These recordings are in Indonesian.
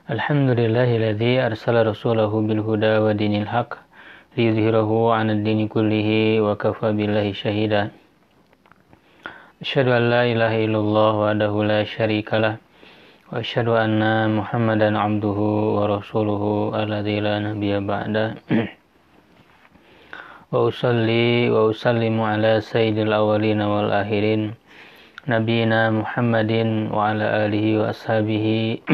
Alhamdulillahilladzi arsala rasulahu bil huda wa dinil haq liyudhhirahu 'alad dini kullihi wa kafa billahi syahida. Asyhadu an la ilaha illallah wahdahu la syarikalah wa asyhadu anna Muhammadan 'abduhu wa rasuluhu alladzi la nabiyya ba'da. Wa usalli wa usallimu ala sayyidil awwalin wal akhirin nabiyina Muhammadin wa ala alihi wa ashabihi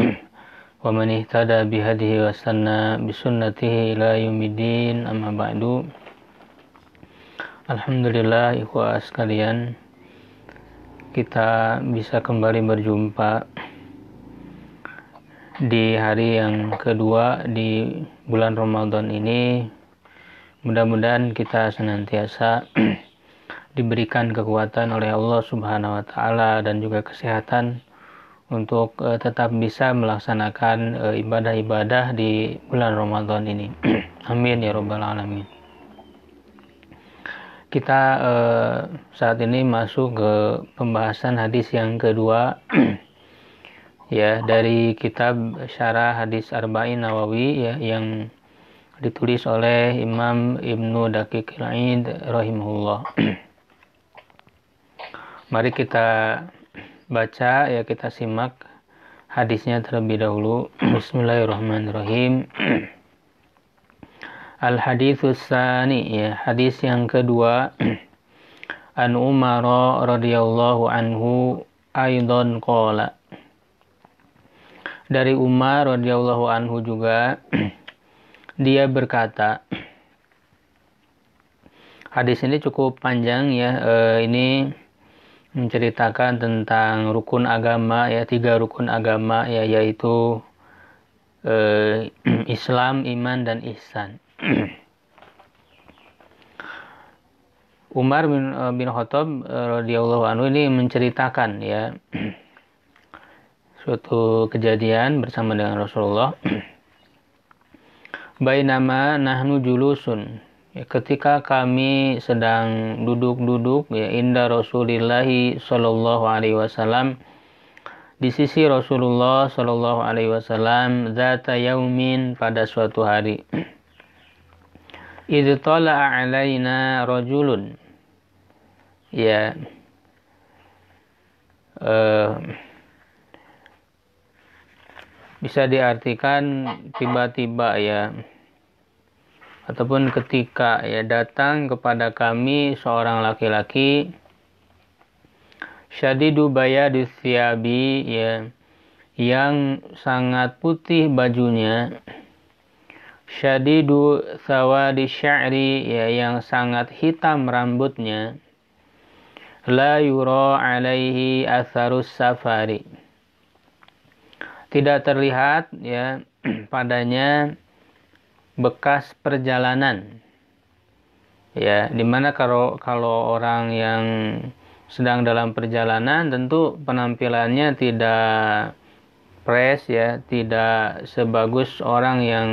wa man ihtada bihadihi wa sanna bisunnatihi ila yaumiddin, amma ba'du. Alhamdulillah ikhwah sekalian, kita bisa kembali berjumpa di hari yang kedua di bulan Ramadan ini. Mudah-mudahan kita senantiasa diberikan kekuatan oleh Allah Subhanahu wa taala dan juga kesehatan untuk tetap bisa melaksanakan ibadah-ibadah di bulan Ramadan ini. Amin ya rabbal alamin. Kita saat ini masuk ke pembahasan hadis yang kedua ya, dari kitab Syarah Hadis Arba'in Nawawi ya, yang ditulis oleh Imam Ibnu Daqiqil Aid rahimahullah. Mari kita baca ya, kita simak hadisnya terlebih dahulu. Bismillahirrahmanirrahim. Al-haditsus tsani ya, hadis yang kedua. An Umar radhiyallahu anhu aidan qala. Dari Umar radhiyallahu anhu juga dia berkata. Hadis ini cukup panjang ya, ini menceritakan tentang rukun agama ya, 3 rukun agama ya, yaitu Islam, iman, dan ihsan. Umar bin Khattab radhiyallahu anhu ini menceritakan ya suatu kejadian bersama dengan Rasulullah. Bainama nahnu julusun, ya, ketika kami sedang duduk-duduk ya, inda Rasulillahi sallallahu alaihi wasallam, di sisi Rasulullah sallallahu alaihi wasallam, zata yaumin, pada suatu hari. Idh tala'a alaina rajulun, ya, bisa diartikan tiba-tiba ya, ataupun ketika ya, datang kepada kami seorang laki-laki, syadidu bayadus thiyabi ya, yang sangat putih bajunya, syadidu sawadi sya'ri ya, yang sangat hitam rambutnya, la yura alaihi atharus safari, tidak terlihat ya padanya bekas perjalanan ya, dimana kalau orang yang sedang dalam perjalanan tentu penampilannya tidak fresh ya, tidak sebagus orang yang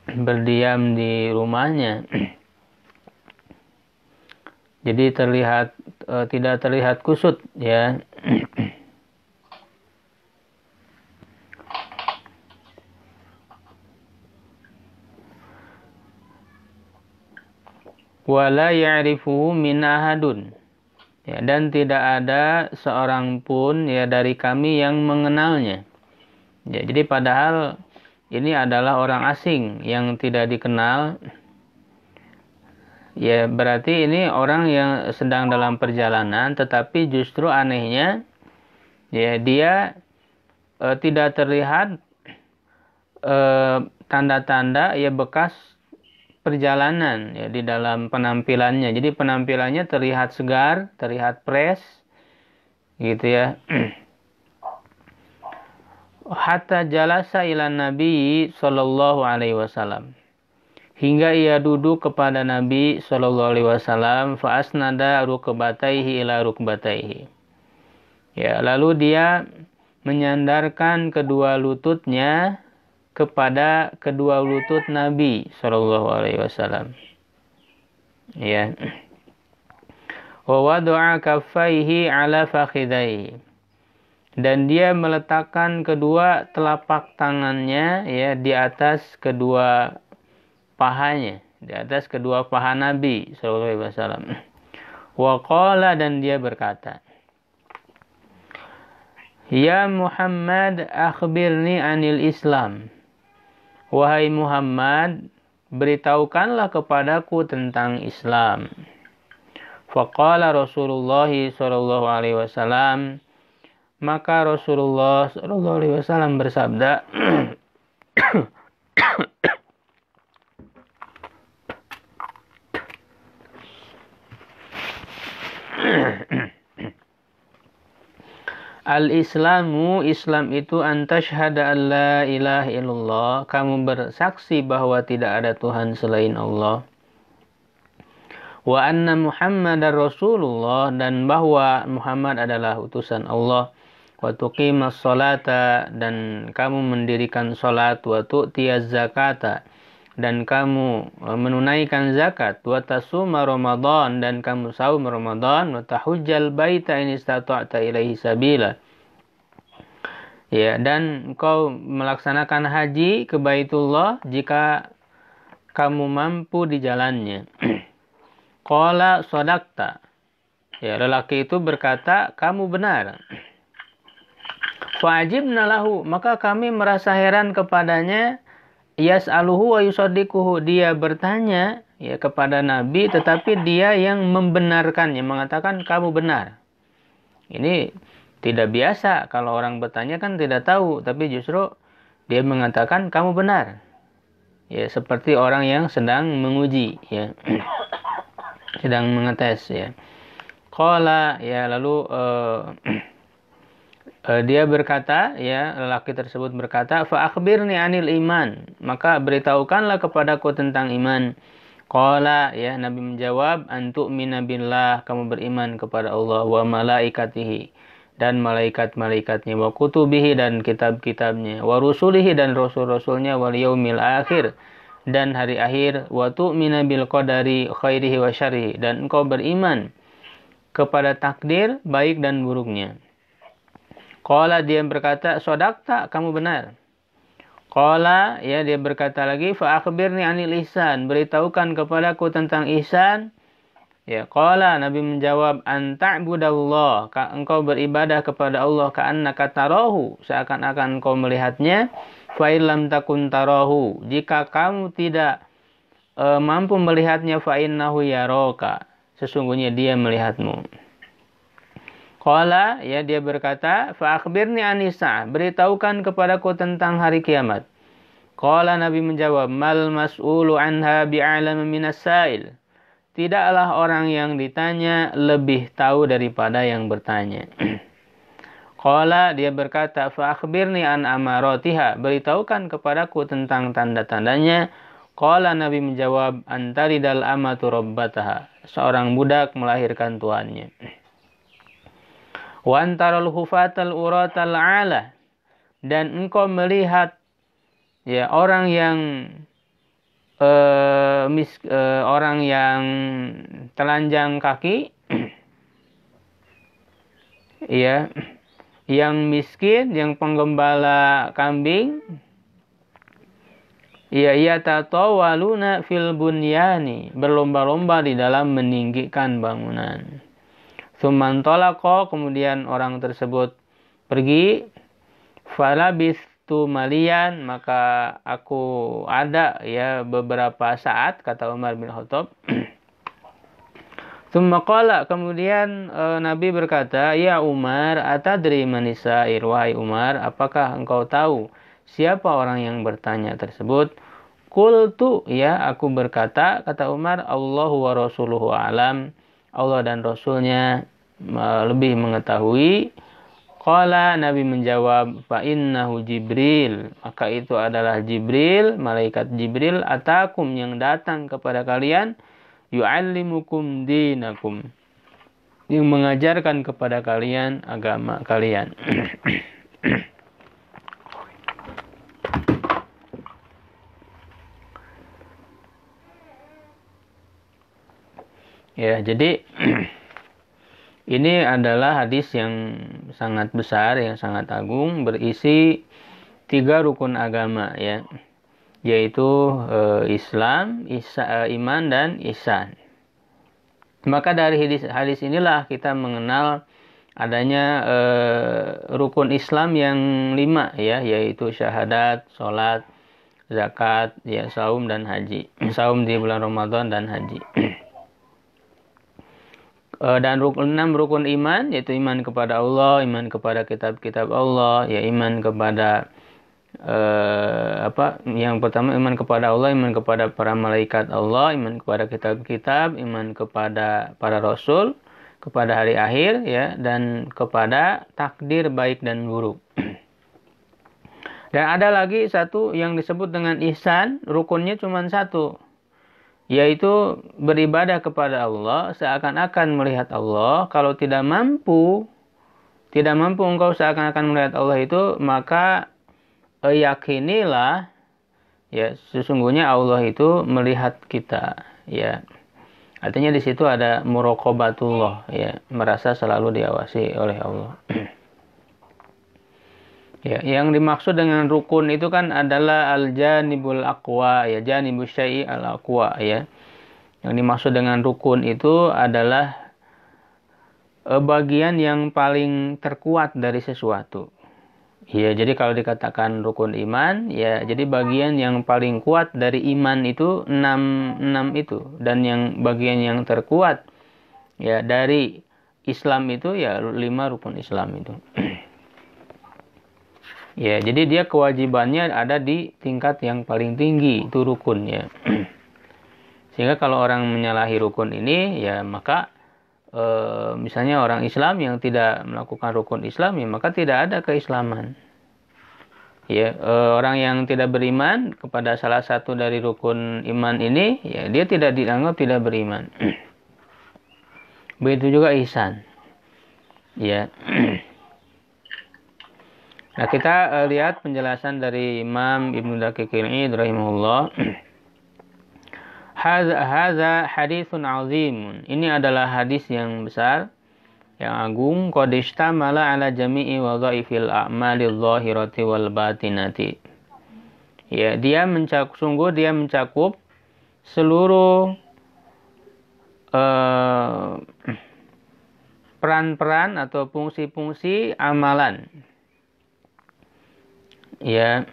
berdiam di rumahnya. Jadi tidak terlihat kusut ya. Wala ya'rifuhu min ahadun ya, dan tidak ada seorang pun ya dari kami yang mengenalnya ya. Jadi padahal ini adalah orang asing yang tidak dikenal ya, berarti ini orang yang sedang dalam perjalanan, tetapi justru anehnya ya, dia tidak terlihat tanda-tanda ya bekas perjalanan ya di dalam penampilannya. Jadi penampilannya terlihat segar, terlihat fresh gitu ya. Hatta jalasa ila Nabi sallallahu alaihi wasallam, hingga ia duduk kepada Nabi sallallahu alaihi wasallam, fa asnada rukbataihi ila rukbataihi. Ya, lalu dia menyandarkan kedua lututnya kepada kedua lutut Nabi sallallahu alaihi wasallam. Ya. Wa wada'a kaffaihi ala fakhidaihi. dan dia meletakkan kedua telapak tangannya ya di atas kedua pahanya, di atas kedua paha Nabi sallallahu alaihi wasallam. Wa qala, dan dia berkata, "Ya Muhammad, akhbirni anil Islam." Wahai Muhammad, beritahukanlah kepadaku tentang Islam. Faqala Rasulullah sallallahu alaihi wasallam, maka Rasulullah sallallahu alaihi wasallam bersabda, Al-Islamu, Islam itu antashhada an la ilaha illallah, kamu bersaksi bahwa tidak ada Tuhan selain Allah. Wa anna Muhammadar Rasulullah, dan bahwa Muhammad adalah utusan Allah. Wa tuqimas sholata, dan kamu mendirikan salat. Wa tu'tiyaz zakata, dan kamu menunaikan zakat. Wa tasuma Ramadan, dan kamu saum Ramadan. Wa tahujjal baita in istata'ta ilaihi sabila. Ya, dan engkau melaksanakan haji ke Baitullah jika kamu mampu di jalannya. Qala sadaqta. Ya, lelaki itu berkata, kamu benar. Fa'ajibna lahu, maka kami merasa heran kepadanya. Yas'aluhu wa yusaddiquhu, dia bertanya ya kepada Nabi, tetapi dia yang membenarkannya, mengatakan kamu benar. Ini tidak biasa, kalau orang bertanya kan tidak tahu, tapi justru dia mengatakan kamu benar. Ya, seperti orang yang sedang menguji ya. Sedang mengetes ya. Qala, ya, lalu dia berkata, ya, lelaki tersebut berkata, fa akhbirni anil iman, maka beritahukanlah kepadaku tentang iman. Qala, ya, Nabi menjawab, antu'mina billah, kamu beriman kepada Allah, wa malaikatihi, dan malaikat-malaikatnya, wa kutubihi, dan kitab-kitabnya, wa rusulihi, dan rasul-rasulnya, wal yaumil akhir, dan hari akhir, wa tu'mina bil qadari khairihi wa syarrihi, dan engkau beriman kepada takdir baik dan buruknya. Qala, dia berkata, shadaqta, kamu benar. Qala, ya, dia berkata lagi, fa akhbirni anil ihsan, beritahukan kepadaku tentang ihsan. Ya, qala, Nabi menjawab, an ta'budallah, engkau beribadah kepada Allah ka'annaka tarahu, seakan-akan engkau melihatnya. Fa illam takun tarahu, jika kamu tidak mampu melihatnya, fa innahu yaraka, sesungguhnya dia melihatmu. Qala, ya, dia berkata, fa akhbirni anis-sa'ah, beritahukan kepadaku tentang hari kiamat. Qala, Nabi menjawab, mal mas'ulu anha bi'alama minas sa'il, tidaklah orang yang ditanya lebih tahu daripada yang bertanya. Qala, dia berkata, fa akhbirni an amaratiha, beritahukan kepadaku tentang tanda-tandanya. Qala, Nabi menjawab, antaridal amatu rabbataha, seorang budak melahirkan tuannya. Wa antaral hufatal uratal ala, dan engkau melihat ya orang yang orang yang telanjang kaki, ya, yang miskin, yang penggembala kambing, ya, yatatawaluna fil bunyani, berlomba-lomba di dalam meninggikan bangunan. Tsumman talaqa, kemudian orang tersebut pergi. Falabistu malian, maka aku ada ya beberapa saat, kata Umar bin Khattab. Tsumma qala, kemudian Nabi berkata, ya Umar, atadri manisa'ir, wahai Umar, apakah engkau tahu siapa orang yang bertanya tersebut? Qultu, ya, aku berkata, kata Umar, Allahu wa rasuluhu alam, Allah dan Rasulnya lebih mengetahui. Qala, Nabi menjawab, fa innahu Jibril, maka itu adalah Jibril, malaikat Jibril, atakum, yang datang kepada kalian, yu'allimukum dinakum, yang mengajarkan kepada kalian agama kalian. Ya, jadi ini adalah hadis yang sangat besar, yang sangat agung, berisi 3 rukun agama, ya, yaitu Islam, iman, dan ihsan. Maka dari hadis inilah kita mengenal adanya rukun Islam yang 5, ya, yaitu syahadat, sholat, zakat, ya, saum dan haji. Saum di bulan Ramadan dan haji. Dan 6 rukun iman, yaitu iman kepada Allah, iman kepada kitab-kitab Allah, ya, iman kepada yang pertama iman kepada Allah, iman kepada para malaikat Allah, iman kepada kitab-kitab, iman kepada para rasul, kepada hari akhir, ya, dan kepada takdir baik dan buruk. Dan ada lagi satu yang disebut dengan ihsan, rukunnya cuma 1, yaitu beribadah kepada Allah seakan-akan melihat Allah. Kalau tidak mampu engkau seakan-akan melihat Allah itu, maka yakinilah, ya, sesungguhnya Allah itu melihat kita, ya. Artinya di situ ada muraqabatullah, ya, merasa selalu diawasi oleh Allah. Ya, yang dimaksud dengan rukun itu kan adalah al-janibul aqwa, ya, janibus syai'i al-aqwa, ya. Yang dimaksud dengan rukun itu adalah bagian yang paling terkuat dari sesuatu. Ya, jadi kalau dikatakan rukun iman, ya, jadi bagian yang paling kuat dari iman itu 6 itu, dan yang bagian yang terkuat, ya, dari Islam itu, ya, 5 rukun Islam itu. Ya, jadi dia kewajibannya ada di tingkat yang paling tinggi, itu rukun, ya. Sehingga kalau orang menyalahi rukun ini, ya, maka misalnya orang Islam yang tidak melakukan rukun Islam, ya, maka tidak ada keislaman. Ya, orang yang tidak beriman kepada salah satu dari rukun iman ini, ya, dia tidak dianggap tidak beriman. Begitu juga ihsan. Ya. Nah, kita lihat penjelasan dari Imam Ibnu Daqiqil Id rahimahullah. Hadza haditsun azimun. Ini adalah hadis yang besar, yang agung. Qad istamala ala jami'i wadhaifil a'malil zahirati wal batinati. Ya, dia mencakup seluruh peran-peran atau fungsi-fungsi amalan. Ya.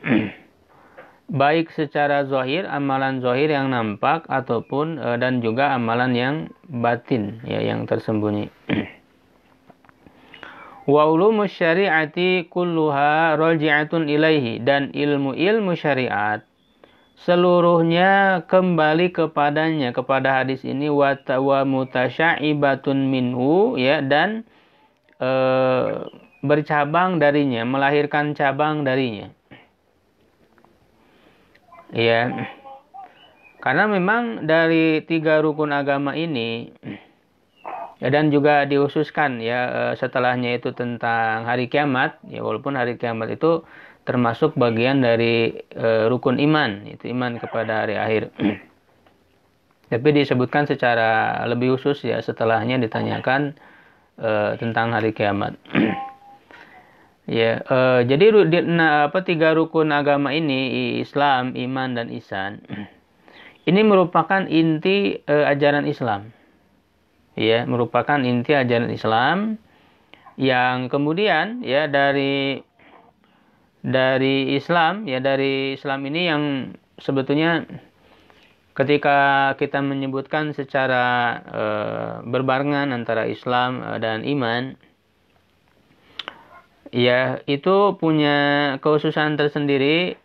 Baik secara zahir, amalan zahir yang nampak, ataupun dan juga amalan yang batin, ya, yang tersembunyi. Wa ulumus syari'ati kulluha raji'atun ilaihi, dan ilmu-ilmu syariat seluruhnya kembali kepadanya, kepada hadis ini, wa mutasya'ibatun minhu, ya, dan bercabang darinya, melahirkan cabang darinya. Ya, karena memang dari 3 rukun agama ini, ya, dan juga dihususkan, ya, setelahnya itu tentang hari kiamat, ya, walaupun hari kiamat itu termasuk bagian dari rukun iman, itu iman kepada hari akhir. Tapi disebutkan secara lebih khusus, ya, setelahnya ditanyakan tentang hari kiamat. Ya, jadi 3 rukun agama ini, Islam, iman, dan ihsan, ini merupakan inti ajaran Islam. Ya, merupakan inti ajaran Islam yang kemudian, ya, dari Islam, ya, dari Islam ini yang sebetulnya ketika kita menyebutkan secara berbarengan antara Islam dan iman, ya, itu punya kekhususan tersendiri,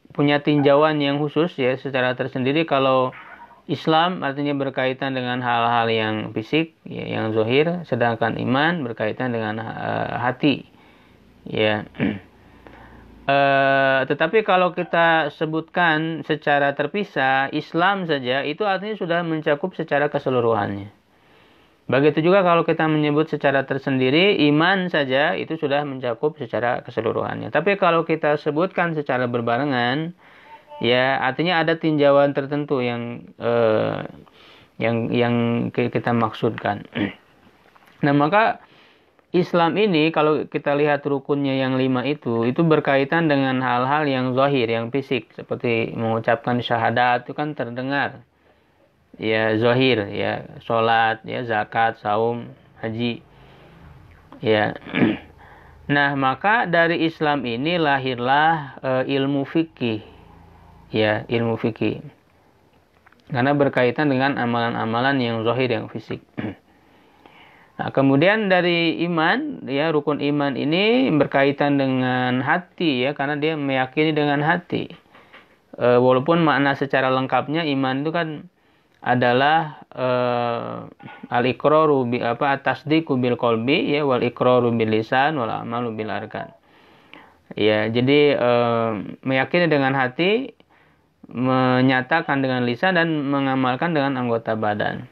punya tinjauan yang khusus, ya, secara tersendiri. Kalau Islam artinya berkaitan dengan hal-hal yang fisik, ya, yang zahir, sedangkan iman berkaitan dengan hati, ya. Tetapi kalau kita sebutkan secara terpisah, Islam saja itu artinya sudah mencakup secara keseluruhannya. Begitu juga kalau kita menyebut secara tersendiri, iman saja itu sudah mencakup secara keseluruhannya. Tapi kalau kita sebutkan secara berbarengan, ya, artinya ada tinjauan tertentu yang kita maksudkan. Nah, maka Islam ini kalau kita lihat rukunnya yang 5 itu berkaitan dengan hal-hal yang zahir, yang fisik, seperti mengucapkan syahadat itu kan terdengar, ya zahir, ya sholat, ya zakat, saum, haji, ya. Nah, maka dari Islam ini lahirlah ilmu fikih, ya ilmu fikih, karena berkaitan dengan amalan-amalan yang zahir, yang fisik. Nah, kemudian dari iman, ya rukun iman ini berkaitan dengan hati, ya karena dia meyakini dengan hati. Walaupun makna secara lengkapnya iman itu kan adalah al-iqraru bi tasdiqu bil qalbi, ya wal iqraru bil lisan wal amalu bil arkan. Ya, jadi meyakini dengan hati, menyatakan dengan lisan, dan mengamalkan dengan anggota badan.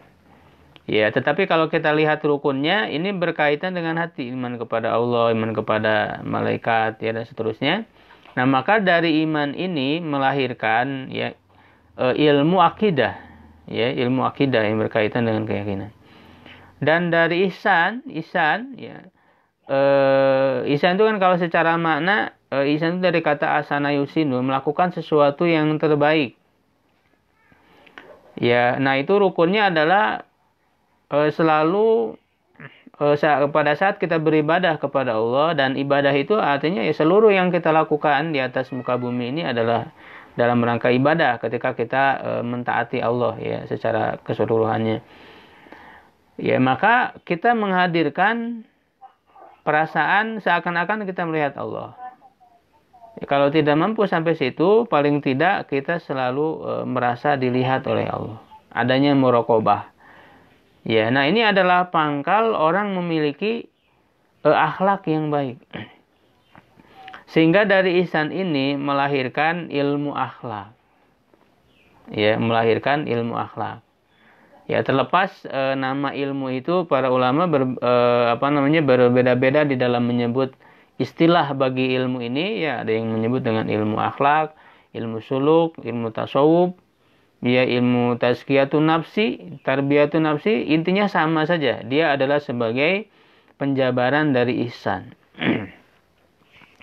Ya, tetapi kalau kita lihat rukunnya, ini berkaitan dengan hati, iman kepada Allah, iman kepada malaikat, ya dan seterusnya. Nah, maka dari iman ini melahirkan ya ilmu akidah, ya ilmu akidah yang berkaitan dengan keyakinan. Dan dari ihsan ya ihsan itu kan kalau secara makna ihsan itu dari kata asana yusinu, melakukan sesuatu yang terbaik. Ya, nah itu rukunnya adalah selalu pada saat kita beribadah kepada Allah, dan ibadah itu artinya ya seluruh yang kita lakukan di atas muka bumi ini adalah dalam rangka ibadah ketika kita mentaati Allah, ya secara keseluruhannya. Ya, maka kita menghadirkan perasaan seakan-akan kita melihat Allah. Ya, kalau tidak mampu sampai situ, paling tidak kita selalu merasa dilihat oleh Allah. Adanya muraqabah. Ya, nah ini adalah pangkal orang memiliki akhlak yang baik. Sehingga dari ihsan ini melahirkan ilmu akhlak. Ya, melahirkan ilmu akhlak. Ya, terlepas nama ilmu itu para ulama berbeda-beda di dalam menyebut istilah bagi ilmu ini. Ya, ada yang menyebut dengan ilmu akhlak, ilmu suluk, ilmu tasawuf, ya ilmu tazkiyatun nafsi, tarbiyatun nafsi, intinya sama saja. Dia adalah sebagai penjabaran dari ihsan.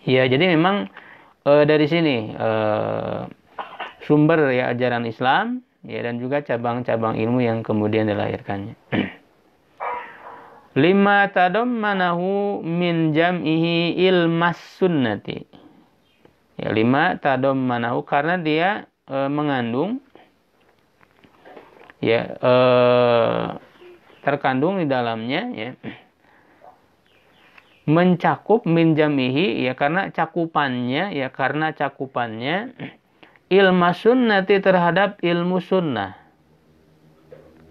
Ya, jadi memang dari sini sumber ya ajaran Islam, ya dan juga cabang-cabang ilmu yang kemudian dilahirkannya. 5 tadammanahu min jam'ihi ilmas sunnati. Ya, 5 tadammanahu karena dia mengandung, ya terkandung di dalamnya, ya mencakup min jamihi, ya karena cakupannya ilmu sunnati terhadap ilmu sunnah,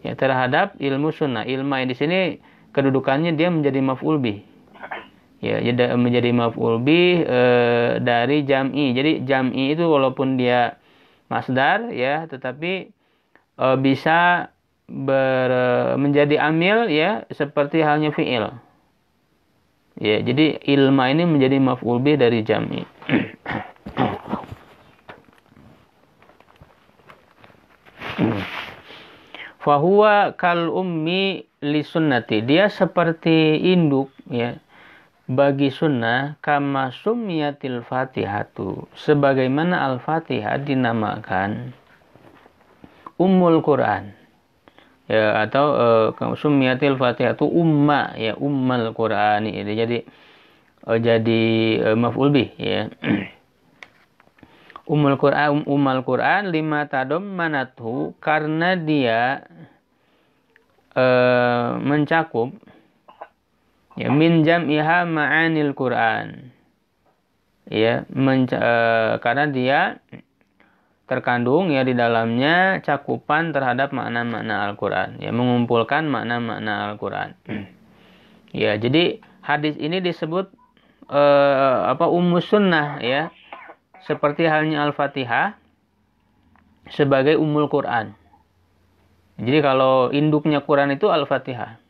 ya terhadap ilmu sunnah. Ilma di sini kedudukannya dia menjadi maf'ul bih, ya menjadi maf'ul bih dari jam'i. Jadi jam'i itu walaupun dia masdar, ya tetapi bisa menjadi amil, ya seperti halnya fi'il. Ya, jadi ilma ini menjadi maf'ul bih dari jam'i. Fahuwa kal ummi li sunnati. Dia seperti induk, ya bagi sunnah, kama summiyatil fatihatu, sebagaimana al-fatihah dinamakan Ummul Quran, ya atau summiyatil fatihatu umma, ya ummal Qurani. Jadi maf'ul bih, ya. Ummal Quran 5 tadammanathu, karena dia mencakup, ya min jam'iha ma'anil Quran, ya karena dia terkandung ya di dalamnya cakupan terhadap makna-makna Al-Quran, ya mengumpulkan makna-makna Al-Quran. Ya, jadi hadis ini disebut ummus sunnah, ya seperti halnya Al-Fatihah sebagai ummul Quran. Jadi kalau induknya Quran itu Al-Fatihah,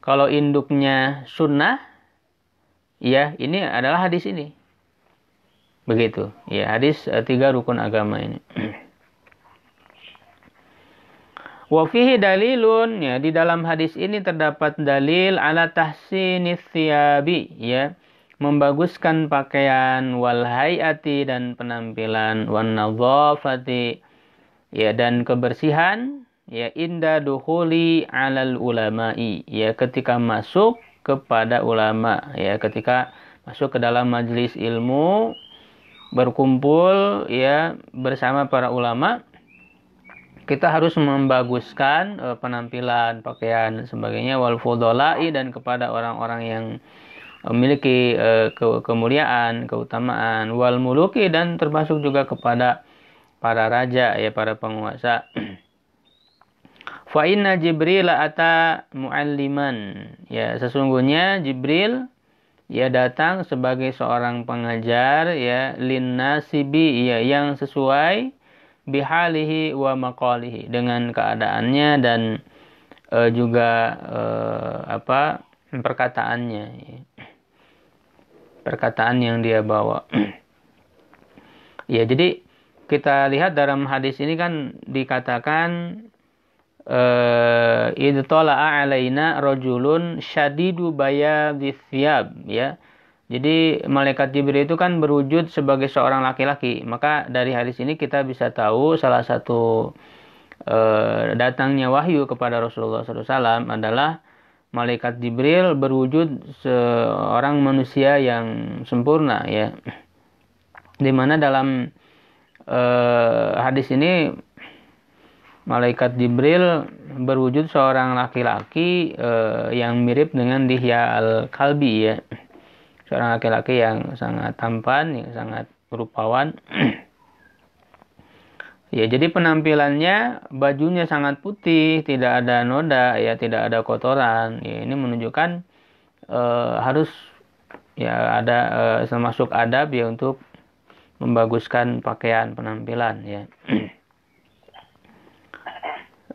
kalau induknya sunnah, ya ini adalah hadis ini. Begitu, ya hadis 3 rukun agama ini. Wa fihi dalilun, ya, di dalam hadis ini terdapat dalil ala tahsinis thiyabi, ya, membaguskan pakaian, wal hayati, dan penampilan, wan nadhafati, ya, dan kebersihan, ya, inda dukhuli alal ulama'i, ya, ketika masuk kepada ulama, ya, ketika masuk ke dalam majelis ilmu, berkumpul, ya, bersama para ulama, kita harus membaguskan penampilan, pakaian, dan sebagainya, wal fudolai, dan kepada orang-orang yang memiliki kemuliaan, keutamaan, wal muluki, dan termasuk juga kepada para raja, ya, para penguasa. Fa inna Jibril ata mualliman, ya, sesungguhnya Jibril, ya, datang sebagai seorang pengajar, ya, linnasibi, ya, yang sesuai bihalihi wa maqalihi, dengan keadaannya dan juga perkataannya, perkataan yang dia bawa. Ya, jadi kita lihat dalam hadis ini kan dikatakan idtala'a alaina rajulun syadidu bayadhis thiyab, ya. Jadi malaikat Jibril itu kan berwujud sebagai seorang laki-laki. Maka dari hadis ini kita bisa tahu salah satu datangnya wahyu kepada Rasulullah SAW adalah malaikat Jibril berwujud seorang manusia yang sempurna, ya. Di mana dalam hadis ini malaikat Jibril berwujud seorang laki-laki yang mirip dengan Dihya al-Kalbi, ya. Seorang laki-laki yang sangat tampan, yang sangat rupawan. Ya, jadi penampilannya, bajunya sangat putih, tidak ada noda, ya, tidak ada kotoran. Ya, ini menunjukkan harus, ya, ada termasuk adab, ya, untuk membaguskan pakaian, penampilan, ya.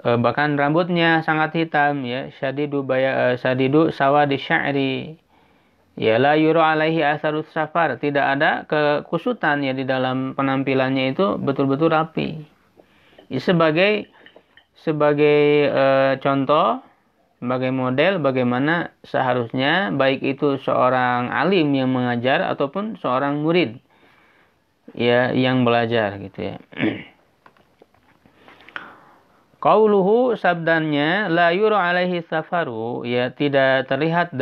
Bahkan rambutnya sangat hitam, ya, syadidu sawadi sya'ri. Ya, la yuru alaihi asarus safar, tidak ada kekusutan, ya, di dalam penampilannya itu betul-betul rapi. Ya, sebagai contoh, sebagai model bagaimana seharusnya baik itu seorang alim yang mengajar ataupun seorang murid, ya, yang belajar, gitu, ya. Qauluhu, sabdannya, la yuru alaihi safaru, ya, tidak terlihat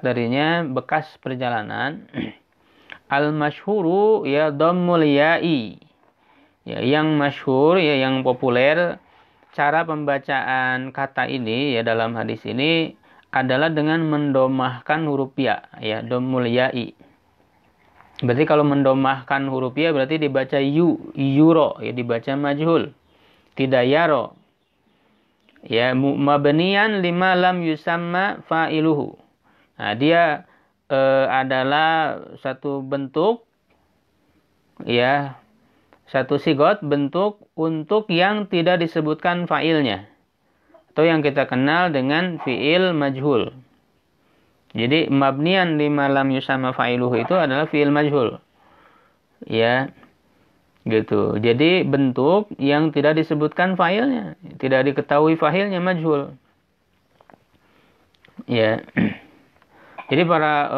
darinya bekas perjalanan. Al-masyhuru, ya, dhammul ya'i, ya, yang masyhur, ya, yang populer cara pembacaan kata ini, ya, dalam hadis ini adalah dengan mendomahkan huruf ya, ya, dhammul ya'i. Berarti kalau mendomahkan huruf ya berarti dibaca yuro, ya, dibaca majhul, tidak yaro. Ya, mabniyan lima lam yusamma fa'iluhu. Nah, dia adalah satu bentuk, ya, satu sigot, bentuk untuk yang tidak disebutkan fa'ilnya, atau yang kita kenal dengan fi'il majhul. Jadi mabniyan lima lam yusamma fa'iluhu itu adalah fi'il majhul, ya, gitu. Jadi bentuk yang tidak disebutkan fa'ilnya, tidak diketahui fa'ilnya, majhul, ya. Jadi para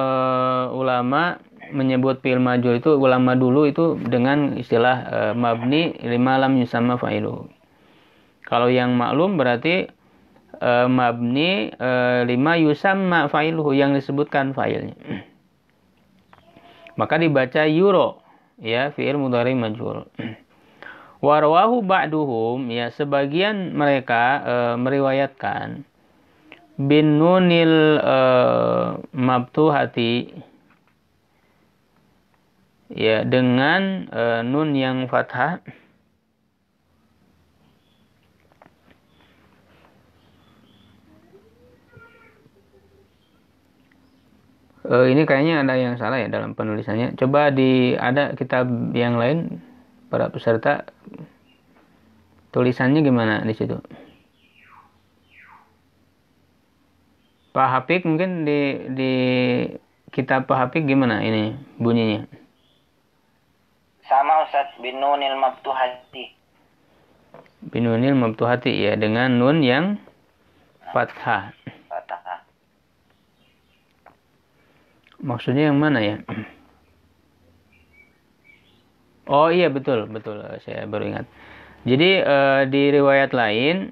ulama menyebut fi'il majhul itu, ulama dulu itu dengan istilah mabni lima lam yusamma fa'iluhu. Kalau yang maklum berarti mabni lima yusamma fa'iluhu, yang disebutkan fa'ilnya. Maka dibaca yuro, ya, fi'il mudhari majhul. Warwahu ba'duhum, ya, sebagian mereka meriwayatkan bin nunil mabtuhati, ya, dengan nun yang fathah. Ini kayaknya ada yang salah, ya, dalam penulisannya. Coba ada kitab yang lain para peserta, tulisannya gimana di situ? Pak Hafik mungkin di kitab Pak Hafik gimana ini bunyinya? Sama Ustaz, bin nunil mabtuhati. binunil maftuhati ya, dengan nun yang fathah. Maksudnya yang mana ya? Oh iya, betul, saya baru ingat. Jadi di riwayat lain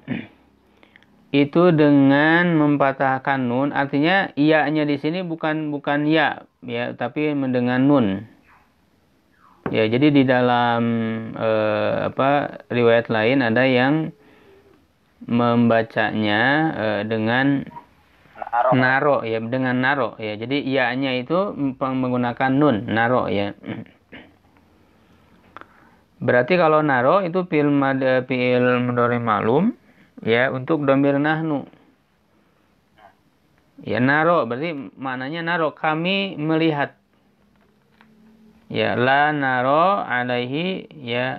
itu dengan mempatahkan nun, artinya iya-nya di sini bukan ya, tapi dengan nun. Ya, jadi di dalam riwayat lain ada yang membacanya dengan naro ya, dengan naro ya. Jadi iya-nya itu menggunakan nun, naro ya. Berarti kalau naro itu fi'il mudhari ma'lum ya, untuk dhamir nahnu. Ya, naro berarti maknanya naro, kami melihat. Ya, la naro alaihi ya,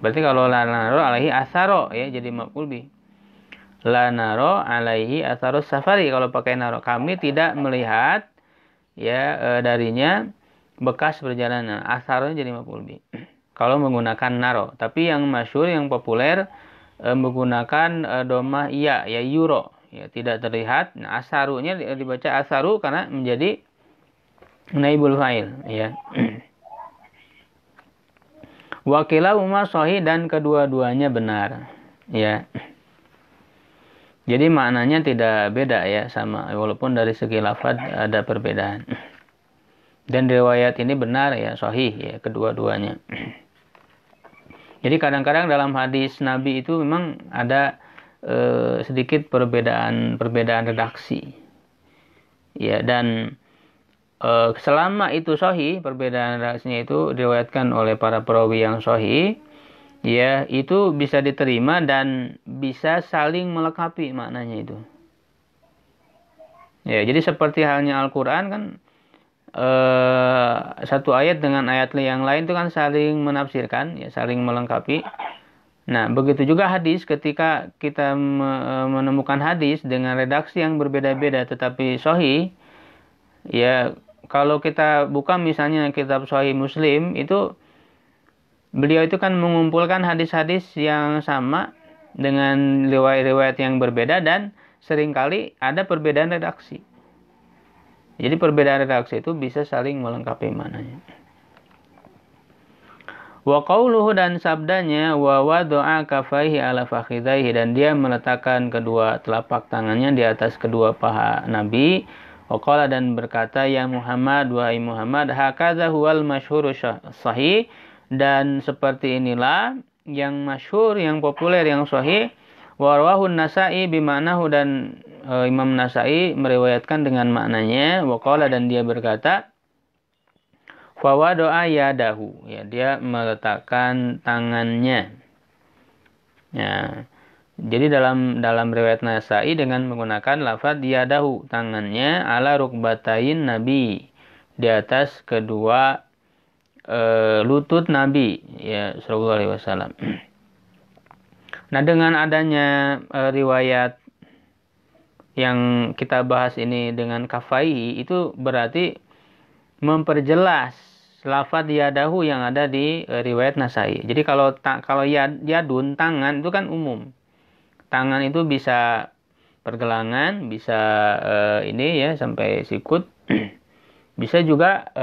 berarti kalau la naro alaihi asaro ya, jadi maf'ul bih. La naro alaihi asaro safari, kalau pakai naro, kami tidak melihat ya darinya bekas perjalanan. Asarnya jadi maf'ul bih kalau menggunakan naro. Tapi yang masyhur, yang populer menggunakan domah iya ya, yuro ya, tidak terlihat. Nah, asarunya dibaca asaru karena menjadi naibul fa'il ya. Wakilah umma sahih, dan kedua-duanya benar ya. Jadi maknanya tidak beda ya, sama, walaupun dari segi lafaz ada perbedaan. Dan riwayat ini benar ya, sahih ya, kedua-duanya. Jadi kadang-kadang dalam hadis Nabi itu memang ada sedikit perbedaan redaksi. Ya, dan selama itu sahih, perbedaan redaksinya itu diriwayatkan oleh para perawi yang sahih, ya, itu bisa diterima dan bisa saling melengkapi maknanya itu. Ya, jadi seperti halnya Al-Qur'an kan, satu ayat dengan ayat yang lain itu kan saling menafsirkan ya, saling melengkapi. Nah, begitu juga hadis, ketika kita menemukan hadis dengan redaksi yang berbeda-beda tetapi sahih ya, kalau kita buka misalnya kitab Sahih Muslim, itu beliau itu kan mengumpulkan hadis-hadis yang sama dengan riwayat-riwayat yang berbeda, dan seringkali ada perbedaan redaksi. Jadi perbedaan redaksi itu bisa saling melengkapi maknanya. Wa qauluhu, dan sabdanya, wa wada'a kafaihi ala fakhidaihi, dan dia meletakkan kedua telapak tangannya di atas kedua paha Nabi. Wa qala, dan berkata, ya Muhammad, wahai Muhammad, hakadha huwal masyhur sahih, dan seperti inilah yang masyhur, yang populer, yang sahih. Wa rawahun Nasa'i bima'nahu, dan Imam Nasa'i meriwayatkan dengan maknanya. Wa qala, dan dia berkata, fa wada'a yadahu ya, dia meletakkan tangannya. Ya, jadi dalam riwayat Nasa'i dengan menggunakan lafaz yadahu, tangannya, ala rukbatain Nabi, di atas kedua lutut Nabi ya, sallallahu alaihi wasallam. Nah, dengan adanya riwayat yang kita bahas ini dengan kafai, itu berarti memperjelas lafaz yadahu yang ada di riwayat Nasa'i. Jadi kalau yadun, tangan, itu kan umum. Tangan itu bisa pergelangan, bisa ini ya, sampai sikut. Bisa juga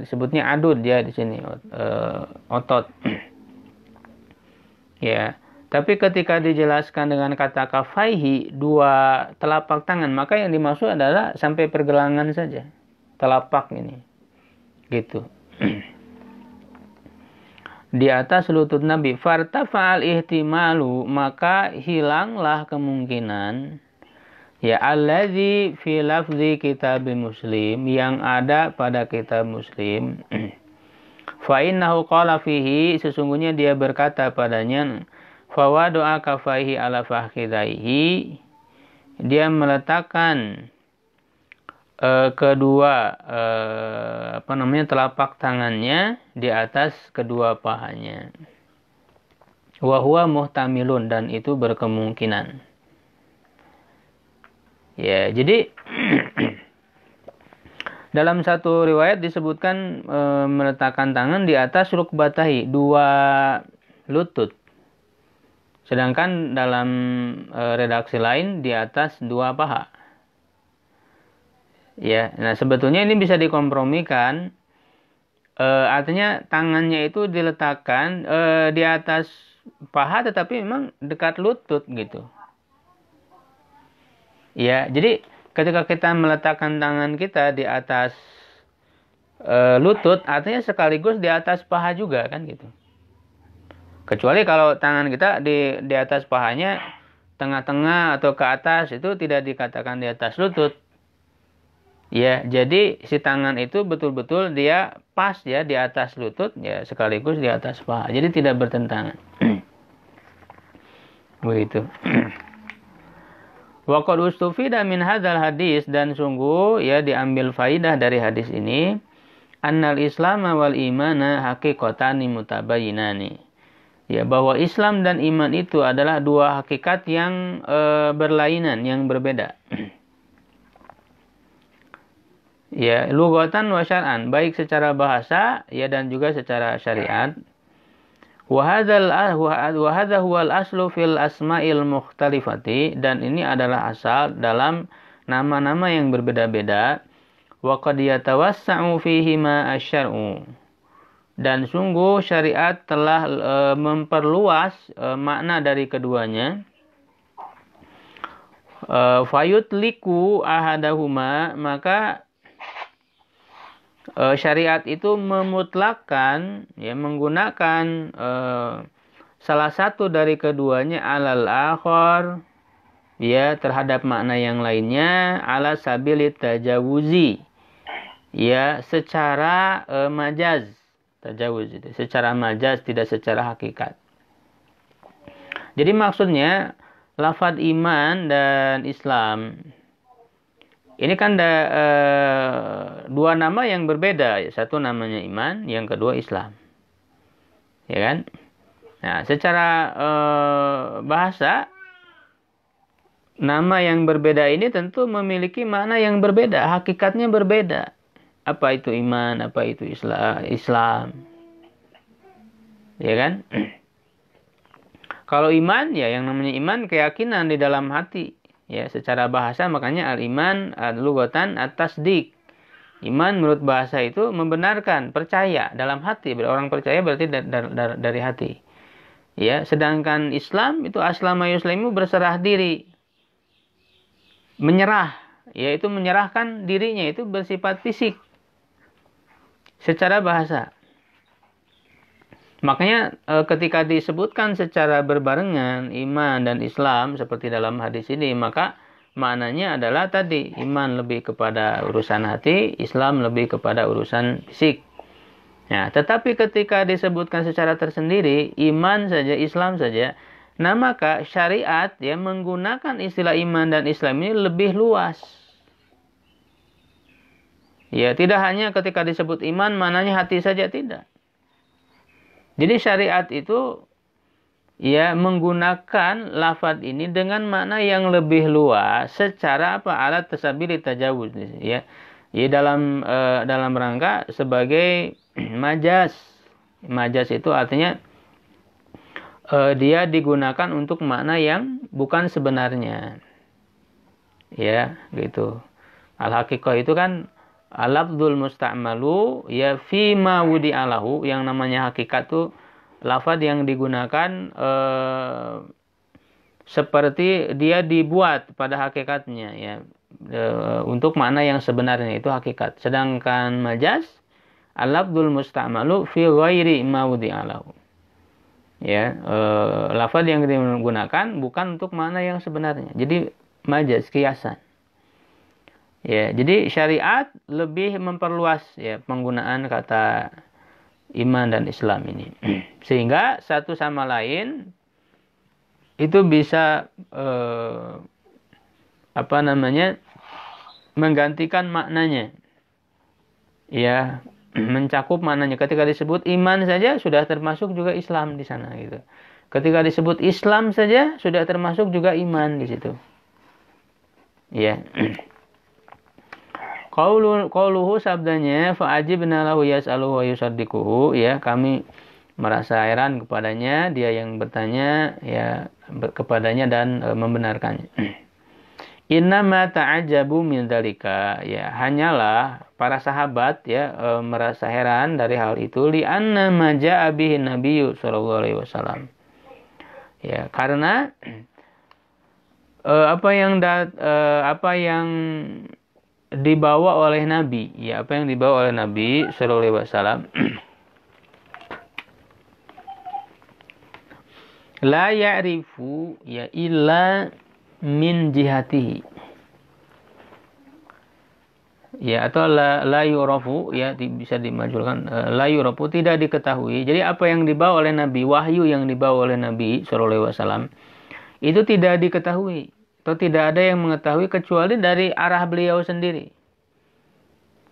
disebutnya adud ya di sini, otot. Ya. Tapi ketika dijelaskan dengan kata kafaihi, dua telapak tangan, maka yang dimaksud adalah sampai pergelangan saja, telapak ini, gitu. Di atas lutut Nabi. Fartafa'al ihtimalu, maka hilanglah kemungkinan ya, allazi fi lafzi kitab Muslim, yang ada pada kitab Muslim. Fa innahu qala fihi, sesungguhnya dia berkata padanya, fa wada'a kafaihi ala fakhidaihi, dia meletakkan kedua telapak tangannya di atas kedua pahanya. Wa huwa muhtamilun, dan itu berkemungkinan. Ya, jadi dalam satu riwayat disebutkan meletakkan tangan di atas rukbatahi, dua lutut. Sedangkan dalam redaksi lain di atas 2 paha. Ya, nah sebetulnya ini bisa dikompromikan. Artinya tangannya itu diletakkan di atas paha, tetapi memang dekat lutut gitu. Ya, jadi ketika kita meletakkan tangan kita di atas lutut, artinya sekaligus di atas paha juga kan gitu. Kecuali kalau tangan kita di atas pahanya tengah-tengah atau ke atas, itu tidak dikatakan di atas lutut. Ya, jadi si tangan itu betul-betul dia pas ya di atas lutut ya sekaligus di atas paha. Jadi tidak bertentangan. Begitu. Wa qad ustufida min hadzal hadis, dan sungguh ya diambil faidah dari hadis ini, annal Islam wal imana haqiqatani mutabayyinani. Ya, bahwa Islam dan iman itu adalah 2 hakikat yang berlainan, yang berbeda. Ya, lughatan wa syar'an, baik secara bahasa ya dan juga secara syariat. Wa hadza huwal aslu fil asma'il mukhtalifati, dan ini adalah asal dalam nama-nama yang berbeda-beda. Wa qad yatawassa'u fihi ma asy-syar'u, dan sungguh syariat telah memperluas makna dari keduanya. Fayutliku ahadahuma, maka syariat itu memutlakkan ya menggunakan salah satu dari keduanya alal akhar ya terhadap makna yang lainnya, ala sabilit tajawuzi ya secara majaz. Tajawuz itu secara majaz, tidak secara hakikat. Jadi maksudnya lafaz iman dan Islam ini kan ada 2 nama yang berbeda. Satu namanya iman, yang kedua Islam. Ya kan? Nah, secara bahasa nama yang berbeda ini tentu memiliki makna yang berbeda, hakikatnya berbeda. Apa itu iman, apa itu Islam. Ya kan? Kalau iman, ya yang namanya iman keyakinan di dalam hati. Ya, secara bahasa makanya al-iman lughatan at-tasdiq. Iman menurut bahasa itu membenarkan, percaya dalam hati. Orang percaya berarti dari hati. Ya, sedangkan Islam itu aslama yuslimu, berserah diri. Menyerah, yaitu menyerahkan dirinya, itu bersifat fisik. Secara bahasa. Makanya ketika disebutkan secara berbarengan iman dan Islam seperti dalam hadis ini, maka maknanya adalah tadi iman lebih kepada urusan hati, Islam lebih kepada urusan fisik. Nah, tetapi ketika disebutkan secara tersendiri, iman saja, Islam saja, nah maka syariat ya menggunakan istilah iman dan Islam ini lebih luas. Ya, tidak hanya ketika disebut iman maknanya hati saja, tidak. Jadi syariat itu ya menggunakan lafaz ini dengan makna yang lebih luas secara apa? Alat tasabili tajawuz ya. Ya dalam rangka sebagai majaz. Majaz itu artinya dia digunakan untuk makna yang bukan sebenarnya. Ya, gitu. Al-haqiqah itu kan al-lafdzul musta'malu ya fi ma wudi'alahu, yang namanya hakikat tuh lafaz yang digunakan seperti dia dibuat pada hakikatnya ya untuk makna yang sebenarnya, itu hakikat. Sedangkan majaz al-lafdzul musta'malu fi ghairi ma wudi'alahu. Ya, lafaz yang digunakan bukan untuk makna yang sebenarnya. Jadi majaz, kiasan. Ya, jadi syariat lebih memperluas ya penggunaan kata iman dan Islam ini. Sehingga satu sama lain itu bisa menggantikan maknanya. Ya, mencakup maknanya. Ketika disebut iman saja sudah termasuk juga Islam di sana gitu. Ketika disebut Islam saja sudah termasuk juga iman di situ. Ya. Qauluhu, sabdanya fa'ajibna lahu yas'aluhu wa yusaddiquhu, ya kami merasa heran kepadanya, dia yang bertanya ya kepadanya dan membenarkannya. Innama ta'ajabu min dzalika, ya hanyalah para sahabat ya merasa heran dari hal itu, li anna ma ja'a bihi nabiyyu sallallahu alaihi wasallam. Ya, karena apa yang dibawa oleh Nabi, ya apa yang dibawa oleh Nabi sallallahu alaihi wasallam la ya'rifu ya illa min jihatihi, ya atau la yurafu, ya bisa dimajulkan la yurafu, tidak diketahui. Jadi apa yang dibawa oleh Nabi, wahyu yang dibawa oleh Nabi sallallahu alaihi wasallam itu tidak diketahui atau tidak ada yang mengetahui kecuali dari arah beliau sendiri,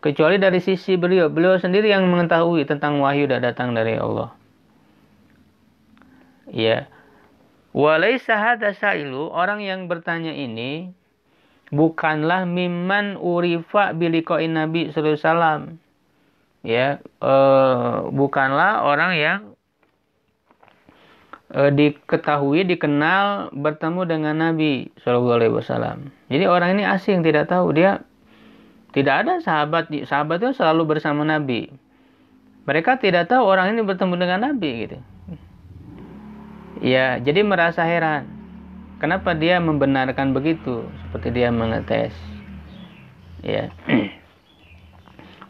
kecuali dari sisi beliau sendiri yang mengetahui tentang wahyu yang datang dari Allah. Ya, walaysa hadza sa'ilu, orang yang bertanya ini bukanlah mimman urifa biliqa'in Nabi sallallahu alaihi wasallam. Ya, bukanlah orang yang diketahui, dikenal bertemu dengan Nabi sallallahu alaihi wasallam. Jadi orang ini asing, tidak tahu, dia tidak ada sahabat itu selalu bersama Nabi. Mereka tidak tahu orang ini bertemu dengan Nabi gitu. Ya, jadi merasa heran. Kenapa dia membenarkan begitu? Seperti dia mengetes. Ya.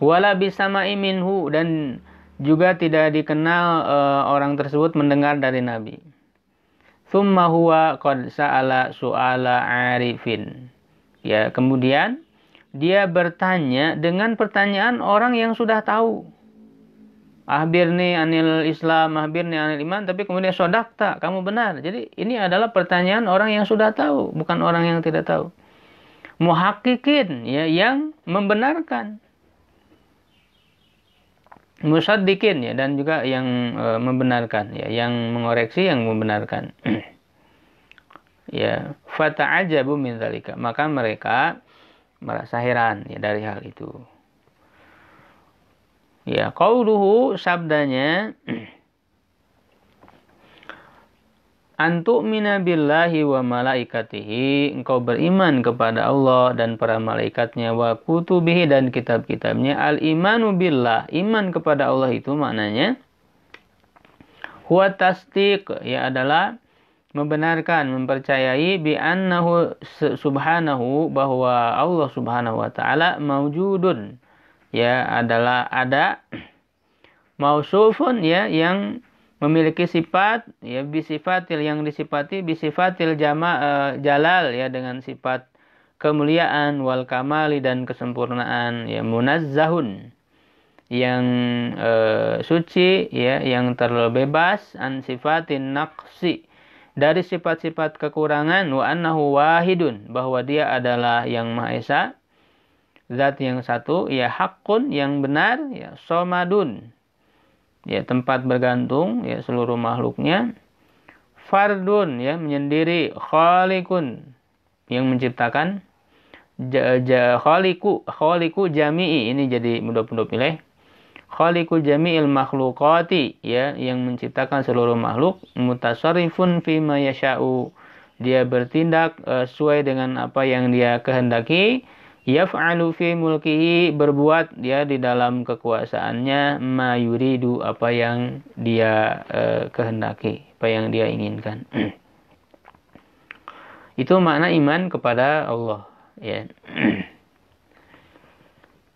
Wala bisama'i minhu, dan juga tidak dikenal orang tersebut mendengar dari Nabi. Tsumma huwa qad sa'ala su'ala 'arifin. Ya, kemudian dia bertanya dengan pertanyaan orang yang sudah tahu. Ahbirni anil Islam, ahbirni anil iman, tapi kemudian sodakta, kamu benar. Jadi ini adalah pertanyaan orang yang sudah tahu, bukan orang yang tidak tahu. Muhaqqiqin, ya, yang membenarkan. Musaddiqin, ya, dan juga yang membenarkan, ya, yang mengoreksi, yang membenarkan. Ya, fata'ajabu min dzalika, maka mereka merasa heran ya dari hal itu. Ya, qauluhu, sabdanya, antu'mina billahi wa malaikatihi, engkau beriman kepada Allah dan para malaikatnya, wa kutubihi, dan kitab-kitabnya. Al-imanu billah, iman kepada Allah itu maknanya huwa tasdiq, ya adalah membenarkan, mempercayai, bi annahu subhanahu, bahwa Allah subhanahu wa ta'ala maujudun, ya adalah ada, mausufun, ya yang memiliki sifat, ya bisifatil, yang disifati, bisifatil jalal, ya dengan sifat kemuliaan, wal kamali, dan kesempurnaan, ya munazzahun, yang suci, ya yang terbebas, an sifatin naqsi, dari sifat-sifat kekurangan, wa annahu wahidun, bahwa dia adalah yang Maha Esa, zat yang satu, ya haqqun, yang benar, ya somadun, ya tempat bergantung, ya seluruh makhluknya, fardun, ya menyendiri, khaliqun, yang menciptakan, khaliqu jami'i, ini jadi mudah-mudah pilih, khaliqu jami'il makhluqati, ya yang menciptakan seluruh makhluk, mutasarrifun fima yasha'u, dia bertindak sesuai dengan apa yang dia kehendaki, yaf'alu fi mulkihi, berbuat dia di dalam kekuasaannya, ma yuridu, apa yang dia kehendaki, apa yang dia inginkan. Itu makna iman kepada Allah, ya.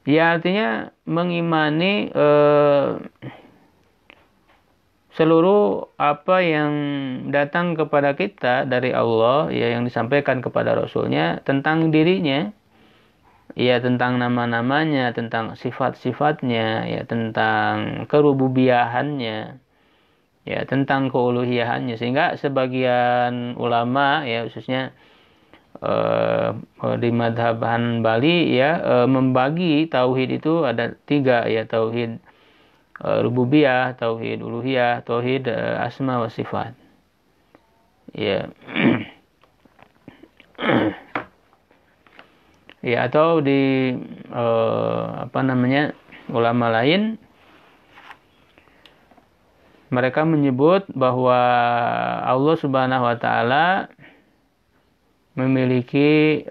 Ya, artinya mengimani seluruh apa yang datang kepada kita dari Allah, ya yang disampaikan kepada Rasulnya tentang dirinya, ya tentang nama-namanya, tentang sifat-sifatnya, ya tentang kerububiyahannya, ya tentang keuluhiyahannya. Sehingga sebagian ulama, ya khususnya di madhab Hanbali, ya membagi tauhid itu ada 3, ya tauhid rububiyah, tauhid uluhiyah, tauhid asma wa sifat, ya. Ya, atau di ulama lain mereka menyebut bahwa Allah Subhanahu wa taala memiliki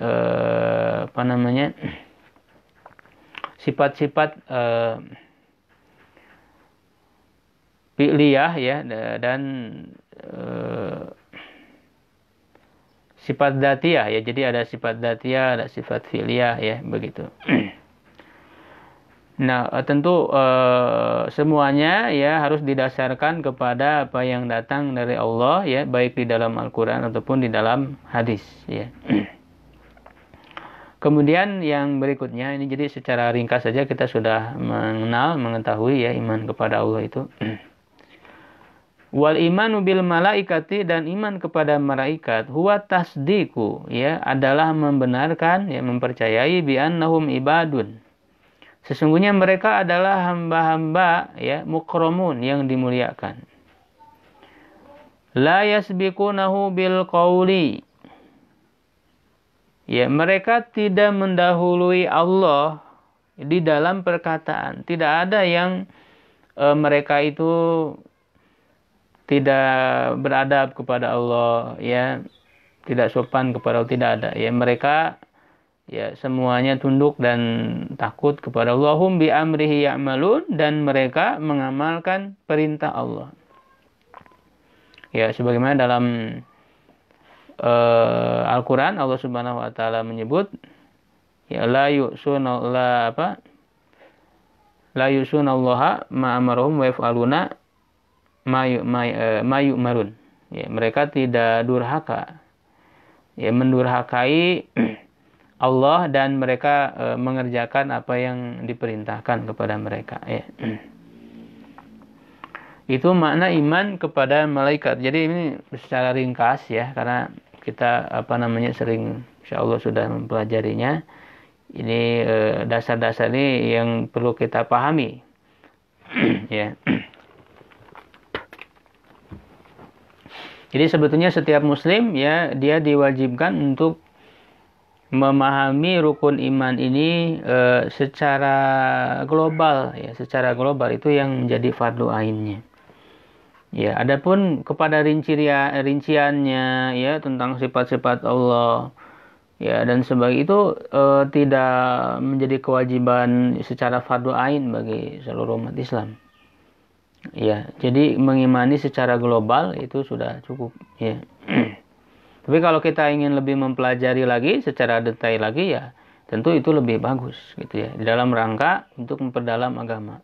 sifat-sifat fi'liyah ya, dan sifat dzatiyah ya. Jadi ada sifat dzatiyah, ada sifat fi'liyah ya, begitu. Nah, tentu semuanya ya harus didasarkan kepada apa yang datang dari Allah ya, baik di dalam Al-Qur'an ataupun di dalam hadis ya. Kemudian yang berikutnya ini, jadi secara ringkas saja kita sudah mengetahui ya iman kepada Allah itu. Wal imanu bil malaikati, dan iman kepada malaikat, huwa tasdiqu ya, adalah membenarkan ya, mempercayai bi annahum ibadun. Sesungguhnya mereka adalah hamba-hamba ya, mukramun, yang dimuliakan. La yasbiqunahu bil qawli. Ya, mereka tidak mendahului Allah di dalam perkataan. Tidak ada yang mereka itu tidak beradab kepada Allah ya, tidak sopan kepada Allah, tidak ada ya. Mereka ya semuanya tunduk dan takut kepada Allah. Hum bi amrihi ya'malun, dan mereka mengamalkan perintah Allah. Ya, sebagaimana dalam Al-Quran Allah Subhanahu wa taala menyebut ya, la yusunallaha ma amaruhum wa yaf'aluna ma yu'marun. Ya, mereka tidak durhaka. Ya, mendurhakai Allah, dan mereka mengerjakan apa yang diperintahkan kepada mereka ya. Itu makna iman kepada malaikat. Jadi ini secara ringkas ya, karena kita sering insyaallah sudah mempelajarinya. Ini dasar-dasar ini yang perlu kita pahami ya. Jadi sebetulnya setiap muslim ya, dia diwajibkan untuk memahami rukun iman ini secara global ya, secara global itu yang menjadi fardu ainnya. Ya, adapun kepada rinciannya ya, tentang sifat-sifat Allah ya dan sebagainya, itu tidak menjadi kewajiban secara fardu ain bagi seluruh umat Islam. Ya, jadi mengimani secara global itu sudah cukup ya. Tapi kalau kita ingin lebih mempelajari lagi secara detail lagi ya, tentu itu lebih bagus gitu ya, dalam rangka untuk memperdalam agama.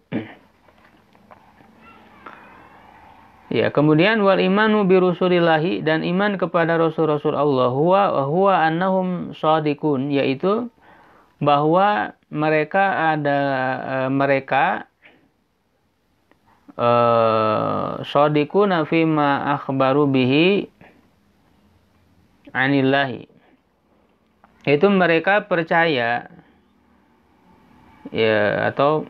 Ya, kemudian wal imanu bi rusulillahi, dan iman kepada rasul-rasul Allah, huwa annahum shadiqun, yaitu bahwa mereka shadiquna fi ma akhbaru bihi anillahi. Itu mereka percaya ya, atau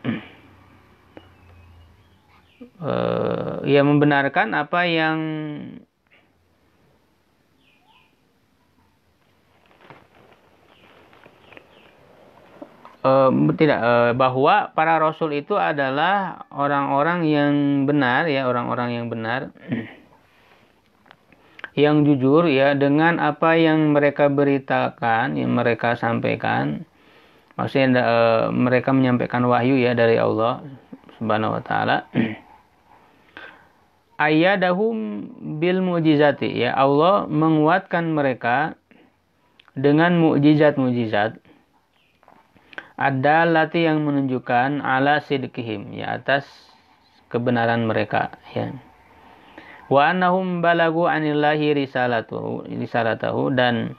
ya membenarkan apa yang bahwa para rasul itu adalah orang-orang yang benar ya, orang-orang yang benar yang jujur ya, dengan apa yang mereka beritakan, yang mereka sampaikan. Maksudnya mereka menyampaikan wahyu ya dari Allah Subhanahu wa taala. Ayyadahum bil mu'jizati ya, Allah menguatkan mereka dengan mukjizat-mukjizat. Ad-dallati, yang menunjukkan ala sidqihim ya, atas kebenaran mereka ya. Wa annahum balagu anillahi risalatahu, dan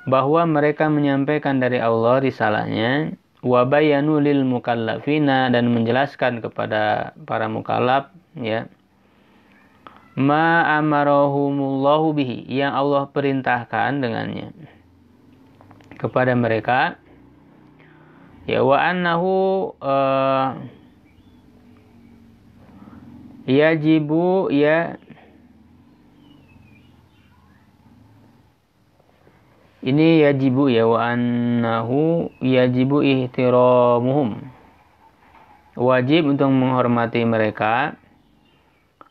bahwa mereka menyampaikan dari Allah risalahnya. Wa bayanu lil mukallafina, dan menjelaskan kepada para mukallaf ya, ma amarahumullahu bihi, yang Allah perintahkan dengannya kepada mereka ya. Wa annahu yajibu ya, ini yajibu ya, wa annahu yajibu ihtiramuhum, wajib untuk menghormati mereka.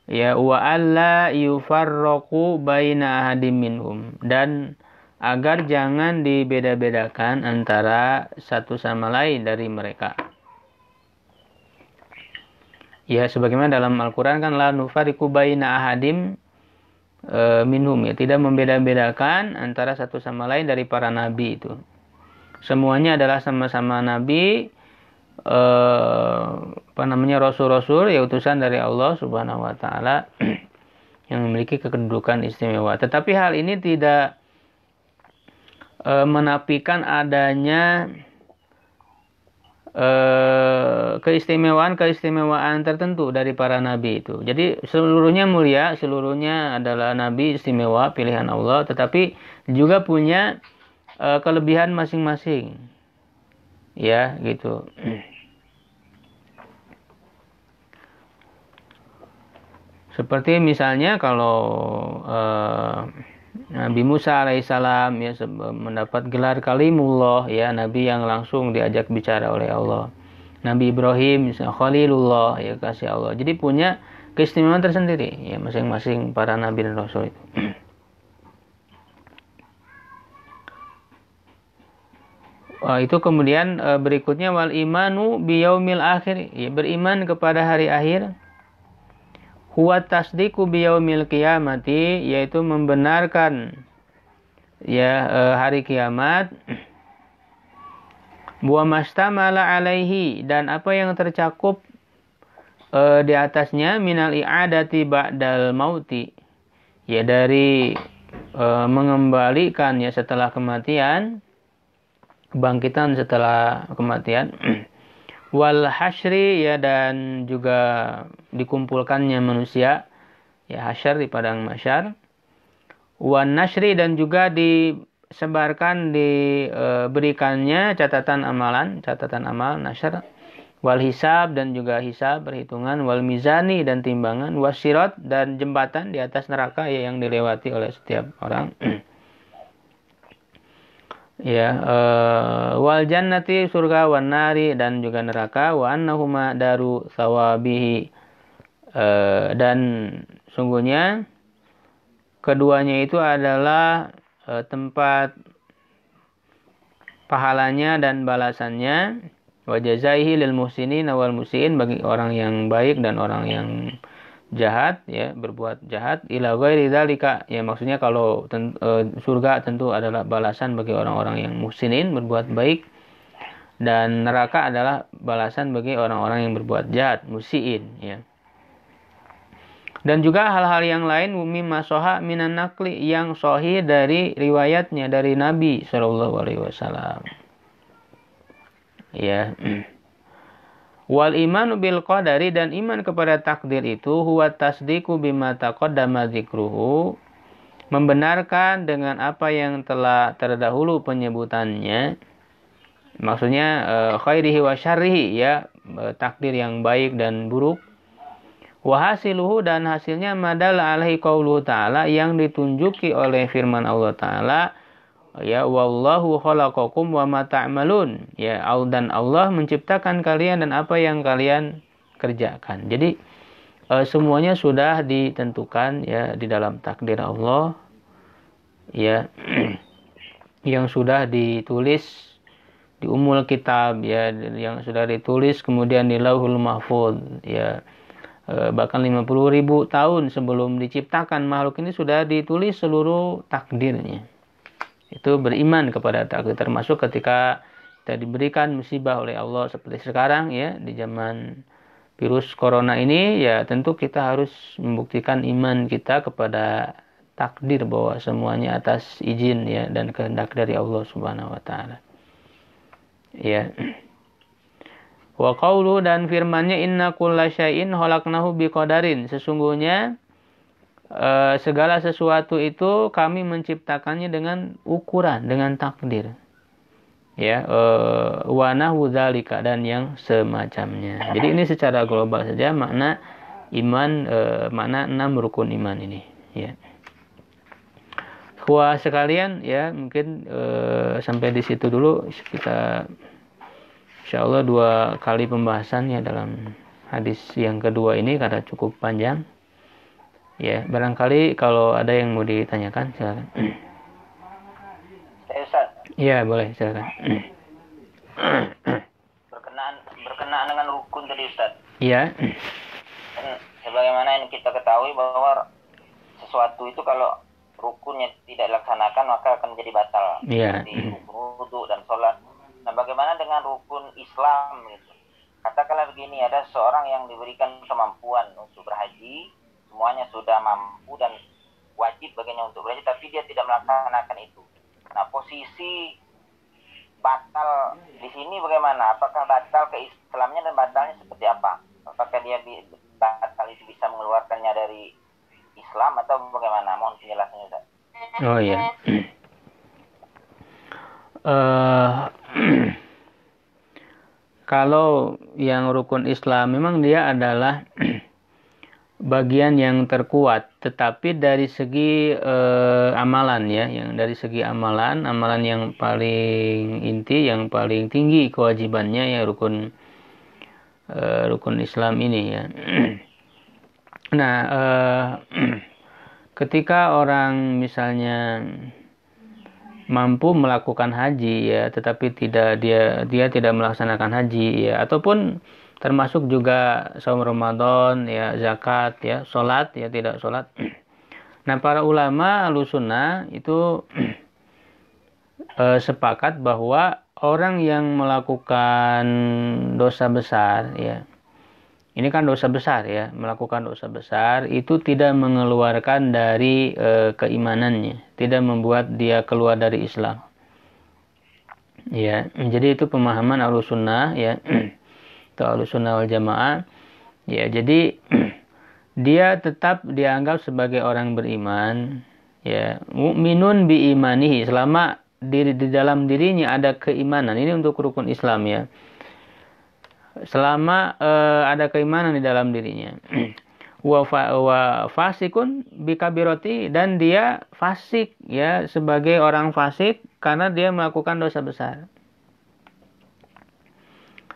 Ya, wa alla yufarraqu baina ahadim minhum, dan agar jangan dibeda-bedakan antara satu sama lain dari mereka. Ya, sebagaimana dalam Al-Qur'an kan la nufariqu baina ahadim minhum, ya, tidak membeda-bedakan antara satu sama lain dari para nabi itu. Semuanya adalah sama-sama nabi, rasul-rasul, ya, utusan dari Allah Subhanahu wa taala yang memiliki kedudukan istimewa. Tetapi hal ini tidak menafikan adanya keistimewaan tertentu dari para nabi itu. Jadi seluruhnya mulia, seluruhnya adalah nabi istimewa pilihan Allah, tetapi juga punya kelebihan masing-masing. Ya, gitu. Seperti misalnya kalau Nabi Musa alaihissalam, ya, mendapat gelar kalimullah, ya, nabi yang langsung diajak bicara oleh Allah. Nabi Ibrahim Khalilullah, ya, kasih Allah. Jadi punya keistimewaan tersendiri, ya, masing-masing para nabi dan rasul itu. Itu kemudian berikutnya wal imanu biyaumil akhir, ya, beriman kepada hari akhir. Huwa tasdiqu biyaumil qiyamati, yaitu membenarkan, ya, hari kiamat. Wa mastamala alaihi, dan apa yang tercakup di atasnya, minal i'adati ba'dal mauti, ya, dari mengembalikan, ya, setelah kematian, kebangkitan setelah kematian. Wal hasyri, ya, dan juga dikumpulkannya manusia, ya, hasyar di padang mahsyar. Wan nasyri, dan juga disebarkan, diberikannya catatan amal nasyar. Wal hisab, dan juga hisab, perhitungan. Wal mizani, dan timbangan. Wasirat, dan jembatan di atas neraka, ya, yang dilewati oleh setiap orang. Ya, wal jannati, surga, wan nari, dan juga neraka. Wa annahuma daru thawabihi, dan sungguhnya keduanya itu adalah tempat pahalanya dan balasannya. Wa jazaihi lil muhsinin wal musiin, bagi orang yang baik dan orang yang jahat, ya, berbuat jahat. Ila ghairi dzalika, ya, maksudnya kalau surga tentu adalah balasan bagi orang-orang yang muhsinin, berbuat baik, dan neraka adalah balasan bagi orang-orang yang berbuat jahat, musiin, ya. Dan juga hal-hal yang lain mimma soha minan nakli, yang sahih dari riwayatnya dari Nabi sallallahu alaihi wasallam. Ya. Wal imanu bil qadari, dan iman kepada takdir itu huwa tasdiqu bima taqaddama dzikruhu, membenarkan dengan apa yang telah terdahulu penyebutannya. Maksudnya khairihi wa syarrihi, ya, takdir yang baik dan buruk. Wa hasiluhu, dan hasilnya madalla alaihi qauluhu ta'ala, yang ditunjuki oleh firman Allah Ta'ala, ya, wallahu khalaqakum wa ma ta'malun, ya, dan Allah menciptakan kalian dan apa yang kalian kerjakan. Jadi semuanya sudah ditentukan, ya, di dalam takdir Allah, ya, yang sudah ditulis di Ummul Kitab, ya, yang sudah ditulis kemudian di Lauhul Mahfuz, ya, bahkan 50.000 tahun sebelum diciptakan makhluk ini sudah ditulis seluruh takdirnya. Itu beriman kepada takdir, termasuk ketika kita diberikan musibah oleh Allah seperti sekarang, ya, di zaman virus corona ini, ya, tentu kita harus membuktikan iman kita kepada takdir bahwa semuanya atas izin, ya, dan kehendak dari Allah Subhanahu wa taala. Ya. Wa qaulu, dan firman-Nya, inna kulla syai'in khalaqnahu biqadarin, sesungguhnya segala sesuatu itu kami menciptakannya dengan ukuran, dengan takdir, ya, wa nahu dzalika, dan yang semacamnya. Jadi ini secara global saja makna iman, makna 6 rukun iman ini, ya. Wah, sekalian, ya, mungkin sampai di situ dulu. Kita insyaallah 2 kali pembahasan, ya, dalam hadis yang kedua ini karena cukup panjang. Ya, barangkali kalau ada yang mau ditanyakan, silakan. Ustaz. Iya, boleh, silakan. Berkenaan dengan rukun tadi Ustaz. Iya. Sebagaimana yang kita ketahui bahwa sesuatu itu kalau rukunnya tidak dilaksanakan maka akan menjadi batal. Iya. Seperti rukun wudu dan sholat. Nah, bagaimana dengan rukun Islam gitu? Katakanlah begini, ada seorang yang diberikan kemampuan untuk berhaji, semuanya sudah mampu dan wajib baginya untuk berhaji, tapi dia tidak melaksanakan itu. Nah, posisi batal di sini bagaimana? Apakah batal keislamannya dan batalnya seperti apa? Apakah dia batal itu bisa mengeluarkannya dari Islam atau bagaimana? Mohon penjelasannya, Ustaz. Oh iya. Kalau yang rukun Islam memang dia adalah bagian yang terkuat, tetapi dari segi amalan ya, yang dari segi amalan yang paling inti, yang paling tinggi kewajibannya ya rukun Islam ini ya. Nah, ketika orang misalnya mampu melakukan haji ya, tetapi dia tidak melaksanakan haji ya, ataupun termasuk juga saum Ramadan ya, zakat ya, sholat ya, tidak sholat. Nah, para ulama Ahlussunnah itu sepakat bahwa orang yang melakukan dosa besar ya, ini kan dosa besar ya, melakukan dosa besar itu tidak mengeluarkan dari keimanannya, tidak membuat dia keluar dari Islam. Ya, jadi itu pemahaman Ahlussunnah ya, atau Ahlussunnah wal Jamaah. Ya, jadi dia tetap dianggap sebagai orang beriman, ya, mukminun bi imanihi, selama di dalam dirinya ada keimanan. Ini untuk rukun Islam ya. Selama ada keimanan di dalam dirinya. Wa fasikun bikabiroti, dan dia fasik ya, sebagai orang fasik karena dia melakukan dosa besar.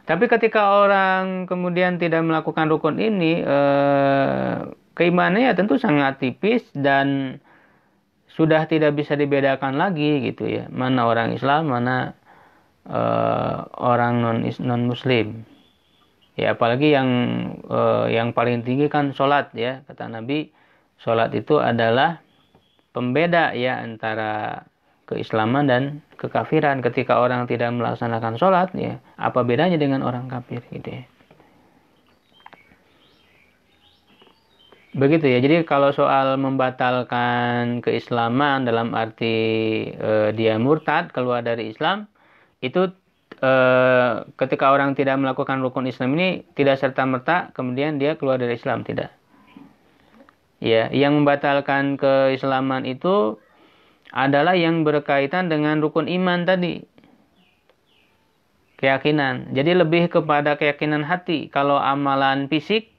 Tapi ketika orang kemudian tidak melakukan rukun ini, keimanannya tentu sangat tipis dan sudah tidak bisa dibedakan lagi gitu ya, mana orang Islam, mana orang non Muslim. Ya, apalagi yang paling tinggi kan sholat ya, kata Nabi, sholat itu adalah pembeda ya antara keislaman dan kekafiran. Ketika orang tidak melaksanakan sholat ya, apa bedanya dengan orang kafir gitu ya. Begitu ya. Jadi kalau soal membatalkan keislaman dalam arti dia murtad, keluar dari Islam, itu ketika orang tidak melakukan rukun Islam ini tidak serta-merta kemudian dia keluar dari Islam, tidak. Ya, yang membatalkan keislaman itu adalah yang berkaitan dengan rukun iman tadi. Keyakinan. Jadi lebih kepada keyakinan hati. Kalau amalan fisik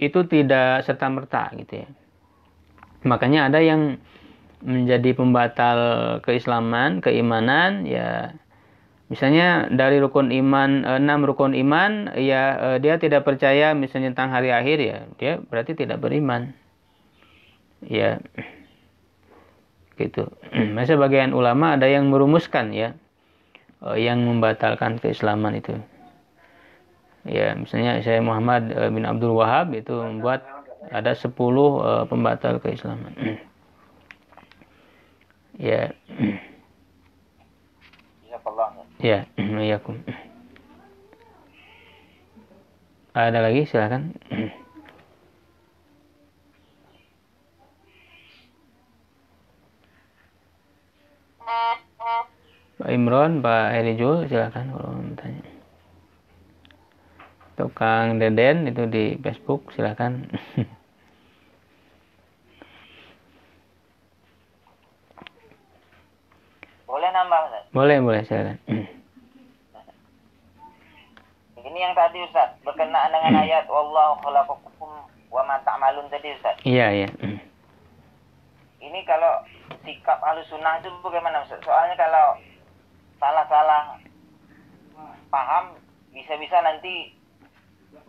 itu tidak serta-merta gitu ya. Makanya ada yang menjadi pembatal keimanan ya, misalnya dari rukun iman 6 rukun iman ya, dia tidak percaya misalnya tentang hari akhir ya, dia berarti tidak beriman ya, gitu. Masa bagian ulama ada yang merumuskan ya, yang membatalkan keislaman itu ya, misalnya saya Muhammad bin Abdul Wahab itu membuat ada 10 pembatal keislaman. Ya. Ya, yakum. Ada lagi, silakan. Pak Imron, Pak Herijul, silakan kalau mau bertanya. Tukang Deden itu di Facebook, silakan. Boleh nambah, Ustaz? Boleh, silakan. Ini yang tadi, Ustaz, berkenaan dengan ayat wallahu khalaqakum wa ma ta'malun tadi, Ustaz. Iya. Ini kalau sikap Ahlussunnah itu bagaimana, Ustaz? Soalnya kalau salah paham bisa-bisa nanti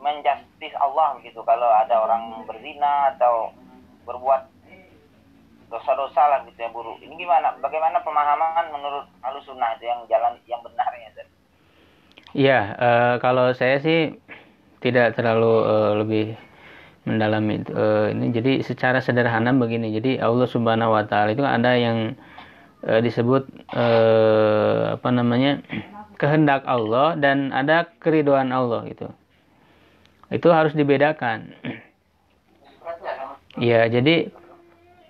menjustis Allah begitu kalau ada orang berzina atau berbuat dosa-dosa lah gitu yang buruk. Ini gimana? Bagaimana pemahaman menurut Ahlussunnah itu yang jalan yang benarnya? Iya, kalau saya sih tidak terlalu lebih mendalami ini. Jadi secara sederhana begini. Jadi Allah Subhanahu Wa Taala itu ada yang disebut apa namanya, kehendak Allah dan ada keridhaan Allah gitu. Itu harus dibedakan. Ya, jadi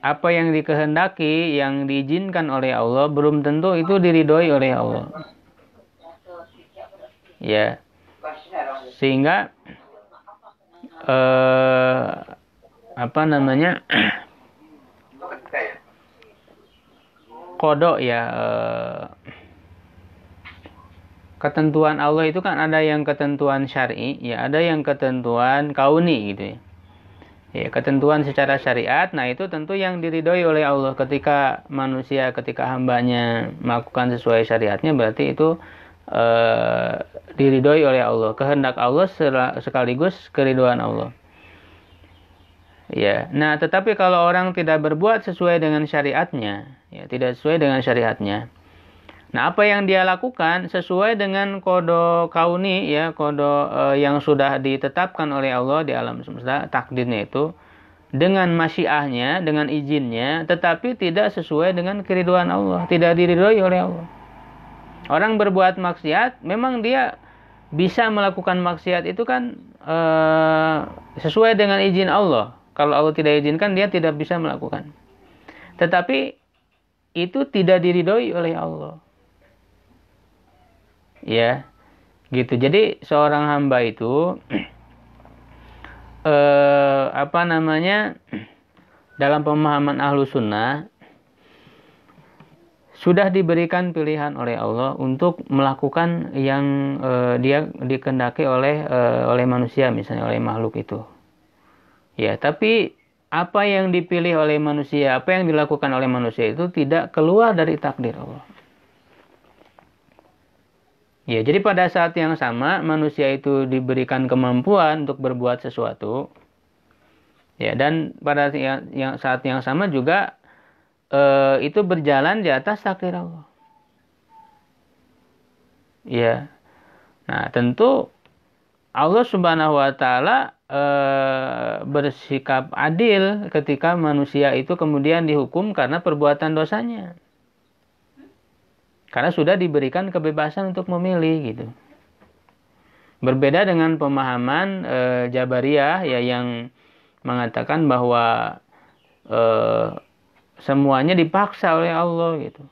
apa yang dikehendaki, yang diizinkan oleh Allah belum tentu itu diridhoi oleh Allah. Ya. Sehingga apa namanya? Qada ya, ketentuan Allah itu kan ada yang ketentuan syar'i, ya ada yang ketentuan kauni gitu ya. Ya, ketentuan secara syariat, nah itu tentu yang diridhoi oleh Allah. Ketika manusia, ketika hambanya melakukan sesuai syariatnya, berarti itu diridhoi oleh Allah. Kehendak Allah sekaligus keridhaan Allah. Ya, nah tetapi kalau orang tidak berbuat sesuai dengan syariatnya, ya tidak sesuai dengan syariatnya. Nah, apa yang dia lakukan sesuai dengan qada kauni, ya, qada yang sudah ditetapkan oleh Allah di alam semesta, takdirnya itu dengan masyiahnya, dengan izinnya, tetapi tidak sesuai dengan keridhaan Allah, tidak diridhoi oleh Allah. Orang berbuat maksiat, memang dia bisa melakukan maksiat itu kan sesuai dengan izin Allah. Kalau Allah tidak izinkan, dia tidak bisa melakukan. Tetapi itu tidak diridhoi oleh Allah. Ya, gitu. Jadi seorang hamba itu apa namanya, dalam pemahaman Ahlussunnah sudah diberikan pilihan oleh Allah untuk melakukan yang dia dikehendaki oleh manusia, misalnya oleh makhluk itu. Ya, tapi apa yang dipilih oleh manusia, apa yang dilakukan oleh manusia itu tidak keluar dari takdir Allah. Ya, jadi pada saat yang sama manusia itu diberikan kemampuan untuk berbuat sesuatu. Ya, dan pada saat yang sama juga itu berjalan di atas takdir Allah. Ya. Nah, tentu Allah Subhanahu wa taala bersikap adil ketika manusia itu kemudian dihukum karena perbuatan dosanya. Karena sudah diberikan kebebasan untuk memilih gitu. Berbeda dengan pemahaman Jabariyah ya, yang mengatakan bahwa semuanya dipaksa oleh Allah gitu.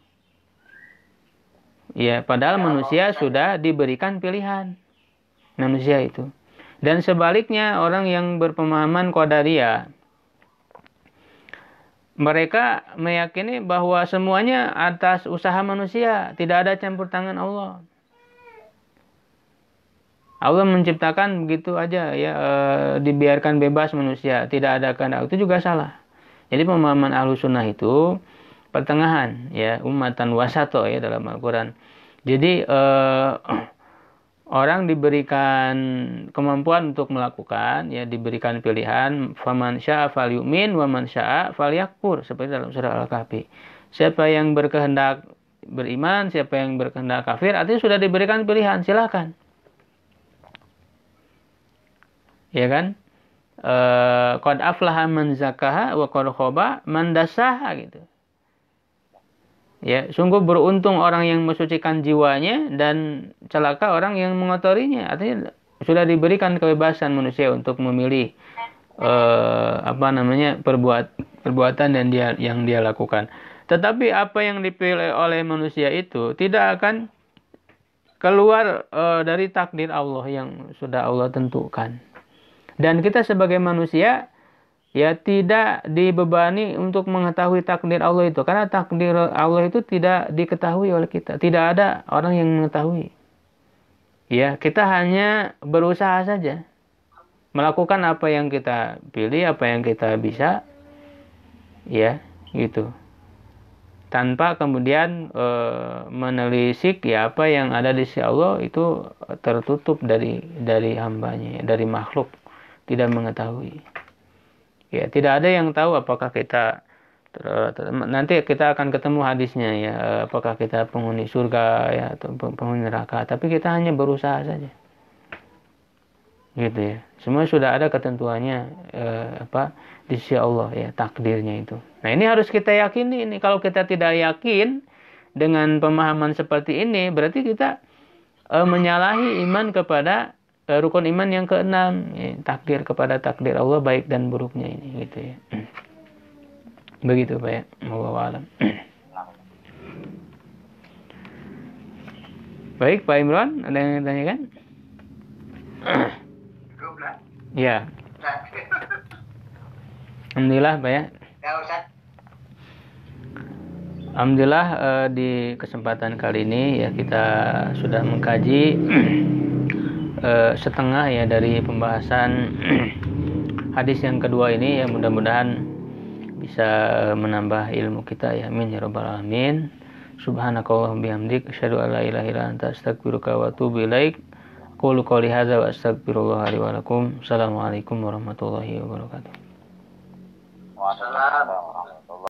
Ya, padahal manusia sudah diberikan pilihan. Manusia itu. Dan sebaliknya orang yang berpemahaman Qadariyah, mereka meyakini bahwa semuanya atas usaha manusia, tidak ada campur tangan Allah. Allah menciptakan begitu aja ya, dibiarkan bebas manusia, tidak ada kehendak. Itu juga salah. Jadi pemahaman Ahlussunnah itu pertengahan ya, ummatan wasato ya dalam Al-Qur'an. Jadi orang diberikan kemampuan untuk melakukan, ya diberikan pilihan, faman syaa falyu'min wa man syaa falyakfur, seperti dalam surah Al-Kahfi. Siapa yang berkehendak beriman, siapa yang berkehendak kafir, artinya sudah diberikan pilihan, silakan. Ya kan? Qad aflaha man zakaha wa qad khaba man dasaha gitu. Ya, sungguh beruntung orang yang mensucikan jiwanya dan celaka orang yang mengotorinya. Artinya sudah diberikan kebebasan manusia untuk memilih perbuatan dan yang dia lakukan. Tetapi apa yang dipilih oleh manusia itu tidak akan keluar dari takdir Allah yang sudah Allah tentukan. Dan kita sebagai manusia ya tidak dibebani untuk mengetahui takdir Allah itu, karena takdir Allah itu tidak diketahui oleh kita, tidak ada orang yang mengetahui. Ya, kita hanya berusaha saja melakukan apa yang kita pilih, apa yang kita bisa, ya gitu. tanpa kemudian menelisik ya apa yang ada di sisi Allah itu tertutup dari hambanya, dari makhluk, tidak mengetahui. Ya, tidak ada yang tahu apakah kita nanti kita akan ketemu hadisnya ya, apakah kita penghuni surga ya atau penghuni neraka, tapi kita hanya berusaha saja. Gitu ya. Semua sudah ada ketentuannya di sisi Allah ya, takdirnya itu. Nah, ini harus kita yakini ini. Kalau kita tidak yakin dengan pemahaman seperti ini, berarti kita menyalahi iman kepada rukun iman yang keenam, ya, takdir, kepada takdir Allah baik dan buruknya ini gitu ya. Begitu Pak ya. Wallahu a'lam. Baik Pak Imran, ada yang ditanyakan? Ya. Alhamdulillah Pak ya. Alhamdulillah di kesempatan kali ini ya kita sudah mengkaji setengah ya dari pembahasan hadis yang kedua ini ya, mudah-mudahan bisa menambah ilmu kita ya, amin ya rabbal alamin. Subhanakallahumma bihamdik asyhadu an la ilaha illa anta astaghfiruka wa atubu ilaik. Qul qouli hadza wa astaghfirullah li wa lakum. Assalamualaikum warahmatullahi wabarakatuh. Waalaikumsalam.